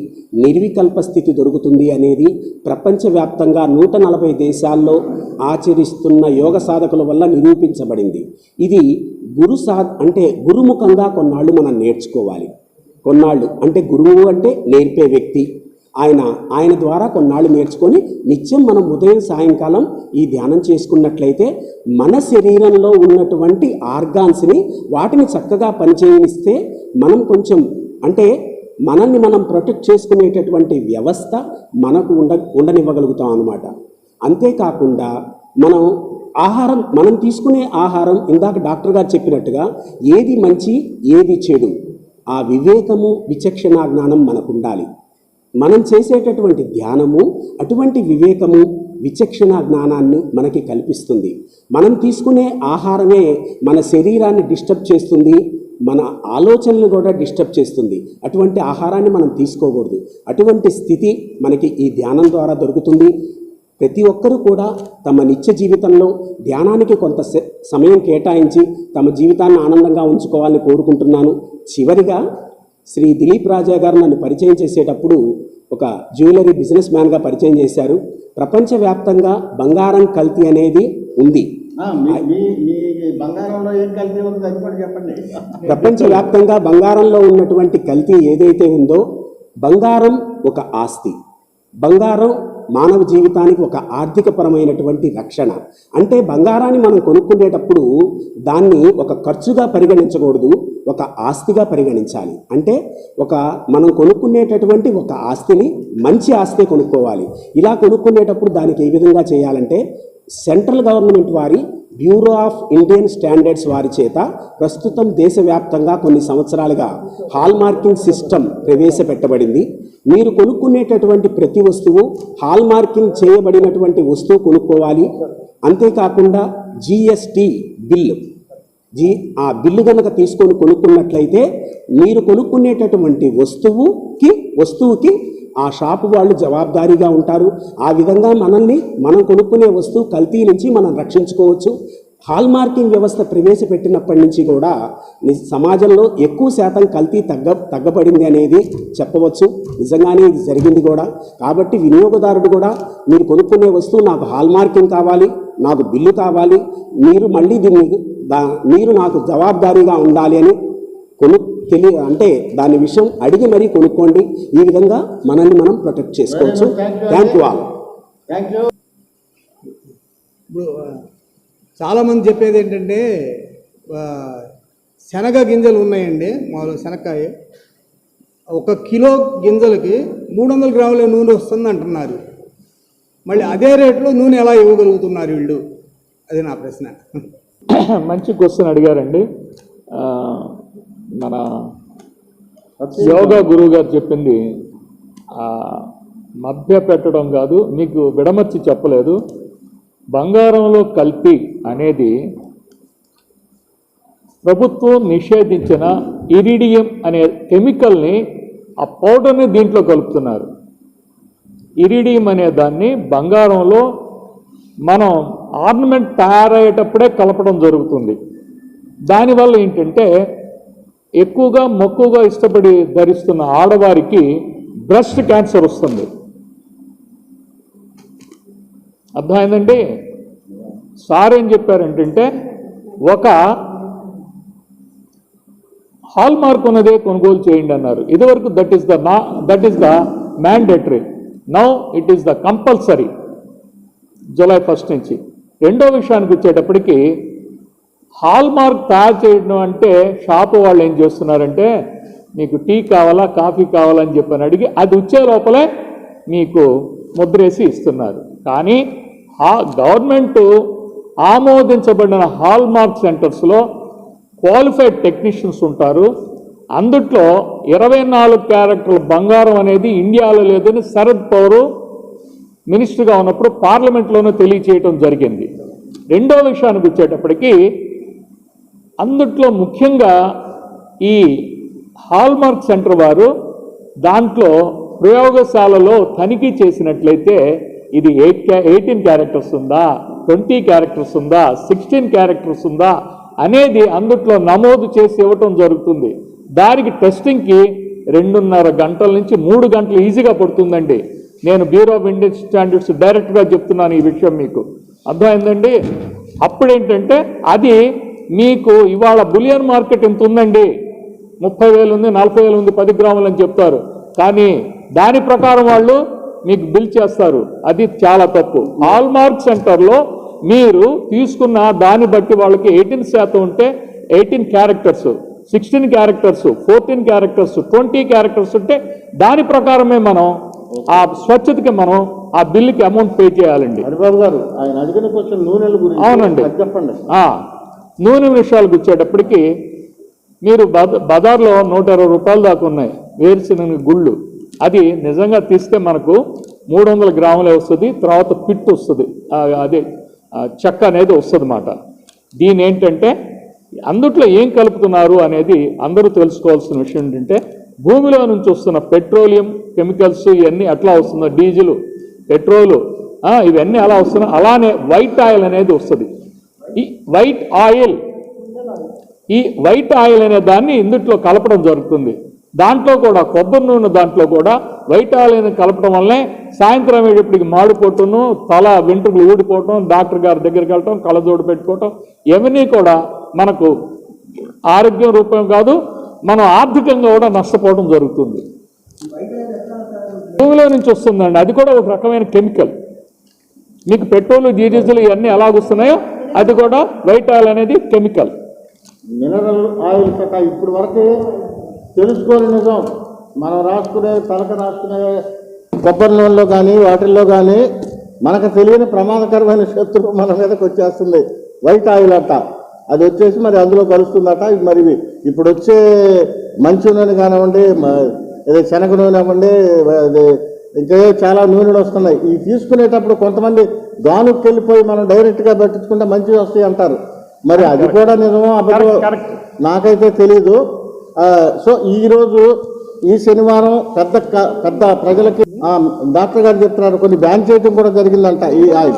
నిర్వికల్ప స్థితి దొరుకుతుంది అనేది ప్రపంచవ్యాప్తంగా 140 దేశాల్లో ఆచరిస్తున్న యోగ సాధకుల వల్ల నిరూపించబడింది. ఇది గురుముఖంగా కొన్నాళ్ళు మనం నేర్చుకోవాలి. కొన్నాళ్ళు అంటే గురువు అంటే నేర్పే వ్యక్తి, ఆయన ద్వారా కొన్నాళ్ళు నేర్చుకొని నిత్యం మనం ఉదయం సాయంకాలం ఈ ధ్యానం చేసుకున్నట్లయితే మన శరీరంలో ఉన్నటువంటి ఆర్గాన్స్ని వాటిని చక్కగా పనిచేయనిస్తే మనం కొంచెం అంటే మనల్ని మనం ప్రొటెక్ట్ చేసుకునేటటువంటి వ్యవస్థ మనకు ఉండనివ్వగలుగుతాం అన్నమాట. అంతేకాకుండా మనం తీసుకునే ఆహారం ఇందాక డాక్టర్ గారు చెప్పినట్టుగా ఏది మంచి ఏది చెడు ఆ వివేకము విచక్షణ జ్ఞానం మనకు ఉండాలి. మనం చేసేటటువంటి ధ్యానము అటువంటి వివేకము విచక్షణ జ్ఞానాన్ని మనకి కల్పిస్తుంది. మనం తీసుకునే ఆహారమే మన శరీరాన్ని డిస్టర్బ్ చేస్తుంది, మన ఆలోచనలు కూడా డిస్టర్బ్ చేస్తుంది. అటువంటి ఆహారాన్ని మనం తీసుకోకూడదు. అటువంటి స్థితి మనకి ఈ ధ్యానం ద్వారా దొరుకుతుంది. ప్రతి ఒక్కరూ కూడా తమ నిత్య జీవితంలో ధ్యానానికి కొంత సమయం కేటాయించి తమ జీవితాన్ని ఆనందంగా ఉంచుకోవాలని కోరుకుంటున్నాను. చివరిగా శ్రీ దిలీప్ రాజా గారు నన్ను పరిచయం చేసేటప్పుడు ఒక జ్యువెలరీ బిజినెస్ మ్యాన్గా పరిచయం చేశారు. ప్రపంచవ్యాప్తంగా బంగారం కల్తీ అనేది ఉంది. ప్రపంచవ్యాప్తంగా బంగారంలో ఉన్నటువంటి కల్తీ ఏదైతే ఉందో, బంగారం ఒక ఆస్తి, బంగారం మానవ జీవితానికి ఒక ఆర్థికపరమైనటువంటి రక్షణ. అంటే బంగారాన్ని మనం కొనుక్కునేటప్పుడు దాన్ని ఒక ఖర్చుగా పరిగణించకూడదు, ఒక ఆస్తిగా పరిగణించాలి. అంటే మనం కొనుక్కునేటటువంటి ఒక ఆస్తిని మంచి ఆస్తి కొనుక్కోవాలి. ఇలా కొనుక్కునేటప్పుడు దానికి ఏ విధంగా చేయాలంటే సెంట్రల్ గవర్నమెంట్ వారి బ్యూరో ఆఫ్ ఇండియన్ స్టాండర్డ్స్ వారి చేత ప్రస్తుతం దేశవ్యాప్తంగా కొన్ని సంవత్సరాలుగా హాల్మార్కింగ్ సిస్టమ్ ప్రవేశపెట్టబడింది. మీరు కొనుక్కునేటటువంటి ప్రతి వస్తువు హాల్మార్కింగ్ చేయబడినటువంటి వస్తువు కొనుక్కోవాలి. అంతేకాకుండా జిఎస్టి బిల్లు ఆ బిల్లు కనుక తీసుకొని కొనుక్కున్నట్లయితే మీరు కొనుక్కునేటటువంటి వస్తువుకి ఆ షాపు వాళ్ళు జవాబుదారీగా ఉంటారు. ఆ విధంగా మనం కొనుక్కునే వస్తువు కల్తీ నుంచి మనం రక్షించుకోవచ్చు. హాల్మార్కింగ్ వ్యవస్థ ప్రవేశపెట్టినప్పటి నుంచి కూడా సమాజంలో ఎక్కువ శాతం కల్తీ తగ్గబడింది అనేది చెప్పవచ్చు. నిజంగానే ఇది జరిగింది కూడా. కాబట్టి వినియోగదారుడు కూడా మీరు కొనుక్కునే వస్తువు నాకు హాల్మార్కింగ్ కావాలి, నాకు బిల్లు కావాలి, మీరు నాకు జవాబుదారీగా ఉండాలి అని అంటే దాని విషయం అడిగి మరీ కొనుక్కోండి. ఈ విధంగా మనల్ని మనం ప్రొటెక్ట్ చేసుకోవచ్చు. Thank you all. ఇప్పుడు చాలామంది చెప్పేది ఏంటంటే శనగ గింజలు ఉన్నాయండి, మామూలు శనక్కాయ 1 కిలో గింజలకి 300 గ్రాముల నూనె వస్తుంది అంటున్నారు. మళ్ళీ అదే రేట్లో నూనె ఎలా ఇవ్వగలుగుతున్నారు వీళ్ళు? అది నా ప్రశ్న. మంచి క్వశ్చన్ అడిగారండి. మన యోగా గురువు గారు చెప్పింది మధ్య పెట్టడం కాదు, మీకు విడమర్చి చెప్పలేదు. బంగారంలో కల్తీ అనేది ప్రభుత్వం నిషేధించిన ఇరిడియం అనే కెమికల్ని ఆ పౌడర్ని దీంట్లో కలుపుతున్నారు. ఇరిడియం అనే దాన్ని బంగారంలో మనం ఆర్నమెంట్ తయారయ్యేటప్పుడే కలపడం జరుగుతుంది. దానివల్ల ఏంటంటే ఎక్కువగా మక్కువగా ఇష్టపడి ధరిస్తున్న ఆడవారికి బ్రెస్ట్ క్యాన్సర్ వస్తుంది. అర్థమైందండి? సార్ ఏం చెప్పారంటే ఒక హాల్ మార్క్ ఉన్నదే కొనుగోలు చేయండి అన్నారు. ఇదివరకు that is the mandatory. Now it is the compulsory July 1 నుంచి. రెండో విషయానికి వచ్చేటప్పటికి హాల్ మార్క్ తయారు చేయడం అంటే షాపు వాళ్ళు ఏం చేస్తున్నారంటే మీకు టీ కావాలా కాఫీ కావాలని చెప్పని అడిగి అది వచ్చే లోపలే మీకు ముద్రేసి ఇస్తున్నారు. కానీ గవర్నమెంట్ ఆమోదించబడిన హాల్ మార్క్ సెంటర్స్లో క్వాలిఫైడ్ టెక్నీషియన్స్ ఉంటారు. అందుట్లో 24 క్యారెక్టర్ల బంగారం అనేది ఇండియాలో లేదని శరద్ పవార్ మినిస్టర్గా ఉన్నప్పుడు పార్లమెంట్లోనూ తెలియచేయటం జరిగింది. రెండో విషయానికి వచ్చేటప్పటికీ అందుట్లో ముఖ్యంగా ఈ హాల్మార్క్ సెంటర్ వారు దాంట్లో ప్రయోగశాలలో తనిఖీ చేసినట్లయితే ఇది 18 క్యారెక్టర్స్ ఉందా, 20 క్యారెక్టర్స్ ఉందా, 16 క్యారెక్టర్స్ ఉందా అనేది అందుట్లో నమోదు చేసి ఇవ్వటం జరుగుతుంది. దానికి టెస్టింగ్కి 2.5 గంటల నుంచి 3 గంటలు ఈజీగా పడుతుందండి. నేను బ్యూరో ఆఫ్ ఇండియన్ స్టాండర్డ్స్ డైరెక్ట్గా చెప్తున్నాను ఈ విషయం, మీకు అర్థమైందండి. అప్పుడేంటంటే అది మీకు ఇవాళ బులియన్ మార్కెట్ ఎంత ఉందండి, 30,000 ఉంది, 40,000 ఉంది 10 గ్రాములు అని చెప్తారు, కానీ దాని ప్రకారం వాళ్ళు మీకు బిల్ చేస్తారు. అది చాలా తప్పు. హాల్మార్క్ సెంటర్లో మీరు తీసుకున్న దాన్ని బట్టి వాళ్ళకి 18% ఉంటే 18 క్యారెక్టర్స్, 16 క్యారెక్టర్స్, 14 క్యారెక్టర్స్, 20 క్యారెక్టర్స్ ఉంటే దాని ప్రకారమే మనం ఆ స్వచ్ఛతకి మనం ఆ బిల్లుకి అమౌంట్ పే చేయాలండి. హరిబాబు గారు ఆయన అడిగిన క్వశ్చన్ నూనెల గురించి అవునండి, చెప్పండి. నూనె విషయాలకు వచ్చేటప్పటికి మీరు బజార్లో 120 రూపాయల దాకా ఉన్నాయి వేరుశనగ గుళ్ళు. అది నిజంగా తీస్తే మనకు 300 గ్రాములే వస్తుంది. తర్వాత పిట్ వస్తుంది, అదే చెక్క అనేది వస్తుంది అన్నమాట. దీని ఏంటంటే అందుట్లో ఏం కలుపుతున్నారు అనేది అందరూ తెలుసుకోవాల్సిన విషయం ఏంటంటే భూమిలో నుంచి వస్తున్న పెట్రోలియం కెమికల్స్ ఇవన్నీ అట్లా వస్తుందో, డీజిల్, పెట్రోలు ఇవన్నీ అలా వస్తున్నాయి. అలానే వైట్ ఆయిల్ అనేది వస్తుంది. ఈ వైట్ ఆయిల్ అనే దాన్ని ఇందుట్లో కలపడం జరుగుతుంది. దాంట్లో కూడా కొబ్బరి నూనె దాంట్లో కూడా వైట్ ఆయిల్ అనేది కలపడం వల్లనే సాయంత్రం అయ్యేటప్పటికి మాడిపోవటం, తల వెంట్రుకలు ఊడిపోవటం, డాక్టర్ గారి దగ్గరికి వెళ్ళటం, కళ్ళజోడు పెట్టుకోవటం, ఇవన్నీ కూడా మనకు ఆరోగ్యం రూపం కాదు, మనం ఆర్థికంగా కూడా నష్టపోవడం జరుగుతుంది. భూమిలో నుంచి వస్తుందండి, అది కూడా ఒక రకమైన కెమికల్. మీకు పెట్రోల్, డీజిల్ ఇవన్నీ ఎలాగొస్తున్నాయో అది కూడా వైట్ ఆయిల్ అనేది కెమికల్. మినరల్ ఆయిల్ కట్ట ఇప్పుడు వరకు తెలుసుకోని నిజం. మనం రాసుకునే తలక రాసుకునే కొబ్బరి నూనెలో కానీ వాటిల్లో కానీ మనకు తెలియని ప్రమాదకరమైన శత్రువు మన మీదకి వచ్చేస్తుంది. వైట్ ఆయిల్ అంట అది వచ్చేసి మరి అందులో కలుస్తుందట. మరి ఇప్పుడు వచ్చే మంచి నూనె కానివ్వండి, ఏదో శనగ నూనె అవ్వండి, ఇంకా చాలా నూనెలు వస్తున్నాయి. ఇవి తీసుకునేటప్పుడు కొంతమంది గానుకి వెళ్ళిపోయి మనం డైరెక్ట్గా పెట్టించుకుంటే మంచివి వస్తాయి అంటారు. మరి అది కూడా నిజమో అబద్ధమో నాకైతే తెలీదు. సో ఈరోజు ఈ శనివారం పెద్ద ప్రజలకి డాక్టర్ గారు చెప్తున్నారు కొన్ని బ్యాన్ చేయడం కూడా జరిగిందంట. ఈ ఆయిల్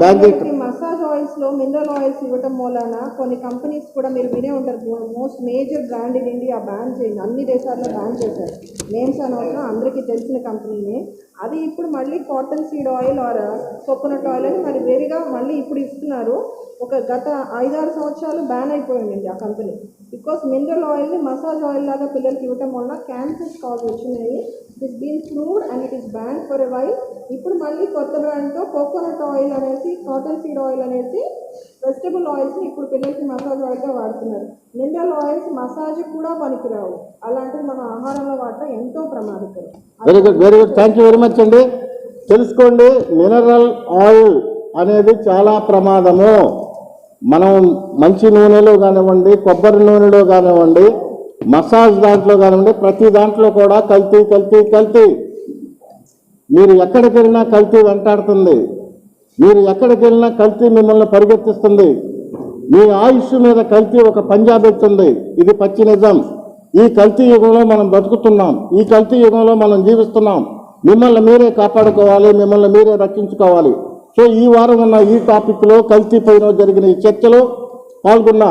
బ్యాన్ చేయటం, మసాజ్ ఆయిల్స్ లో మినరల్ ఆయిల్స్ ఇవ్వటం వలన కొన్ని కంపెనీస్ కూడా మీరు వినే ఉంటారు, most major brand in India ban చేయండి, అన్ని దేశాల్లో బ్యాన్ చేశారు. నేమ్స్ అనవసరం, అందరికీ తెలిసిన కంపెనీనే. అది ఇప్పుడు మళ్ళీ cotton seed oil are coconut oil అని మరి వేరేగా మళ్ళీ ఇప్పుడు ఇస్తున్నారు. ఒక గత 5-6 సంవత్సరాలు బ్యాన్ అయిపోయిందండి ఆ కంపెనీ. బికాస్ మినరల్ ఆయిల్ని మసాజ్ ఆయిల్ లాగా పిల్లలకి ఇవ్వటం వల్ల క్యాన్సర్స్ కాజ్ వచ్చినాయి. It is been proved and it is ban for a while. ఇప్పుడు మళ్ళీ కొత్త బ్రాండ్తో కోకోనట్ ఆయిల్ అనేసి, కాటన్ సీడ్ ఆయిల్ అనేసి వెజిటబుల్ ఆయిల్స్ని ఇప్పుడు పిల్లలకి మసాజ్ ఆయిల్గా వాడుతున్నారు. మినరల్ ఆయిల్స్ మసాజ్ కూడా పనికిరావు, అలాంటివి మన ఆహారంలో వాడటం ఎంతో ప్రమాదకరం. Very good, very good, thank you very much అండి. తెలుసుకోండి, మినరల్ ఆయిల్ అనేది చాలా ప్రమాదము. మనం మంచి నూనెలో కానివ్వండి, కొబ్బరి నూనెలో కానివ్వండి, మసాజ్ దాంట్లో కానివ్వండి, ప్రతి దాంట్లో కూడా కల్తీ. మీరు ఎక్కడికి వెళ్ళినా కల్తీ వెంటాడుతుంది. మీరు ఎక్కడికి వెళ్ళినా కల్తీ మిమ్మల్ని పరిగెత్తిస్తుంది. మీ ఆయుష్ మీద కల్తీ ఒక పంజాబ్ ఎత్తుంది. ఇది పచ్చి నిజం. ఈ కల్తీ యుగంలో మనం బతుకుతున్నాం, ఈ కల్తీ యుగంలో మనం జీవిస్తున్నాం. మిమ్మల్ని మీరే కాపాడుకోవాలి, మిమ్మల్ని మీరే రక్షించుకోవాలి. సో ఈ వారం ఉన్న ఈ టాపిక్లో కల్తీ పైన జరిగిన ఈ చర్చలో పాల్గొన్న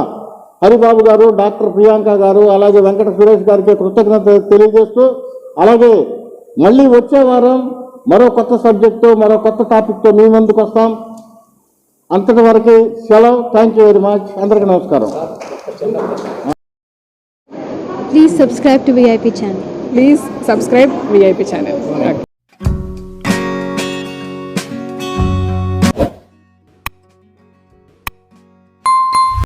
హరిబాబు గారు, డాక్టర్ ప్రియాంక గారు, అలాగే వెంకట సురేష్ గారికి కృతజ్ఞత తెలియజేస్తూ, అలాగే మళ్ళీ వచ్చే వారం మరో కొత్త సబ్జెక్టు, మరో కొత్త టాపిక్తో మీ ముందుకు వస్తాం. అంతటి వరకు సెలవు. Thank you very much. అందరికీ నమస్కారం. Please subscribe to VIP channel. Please subscribe VIP channel.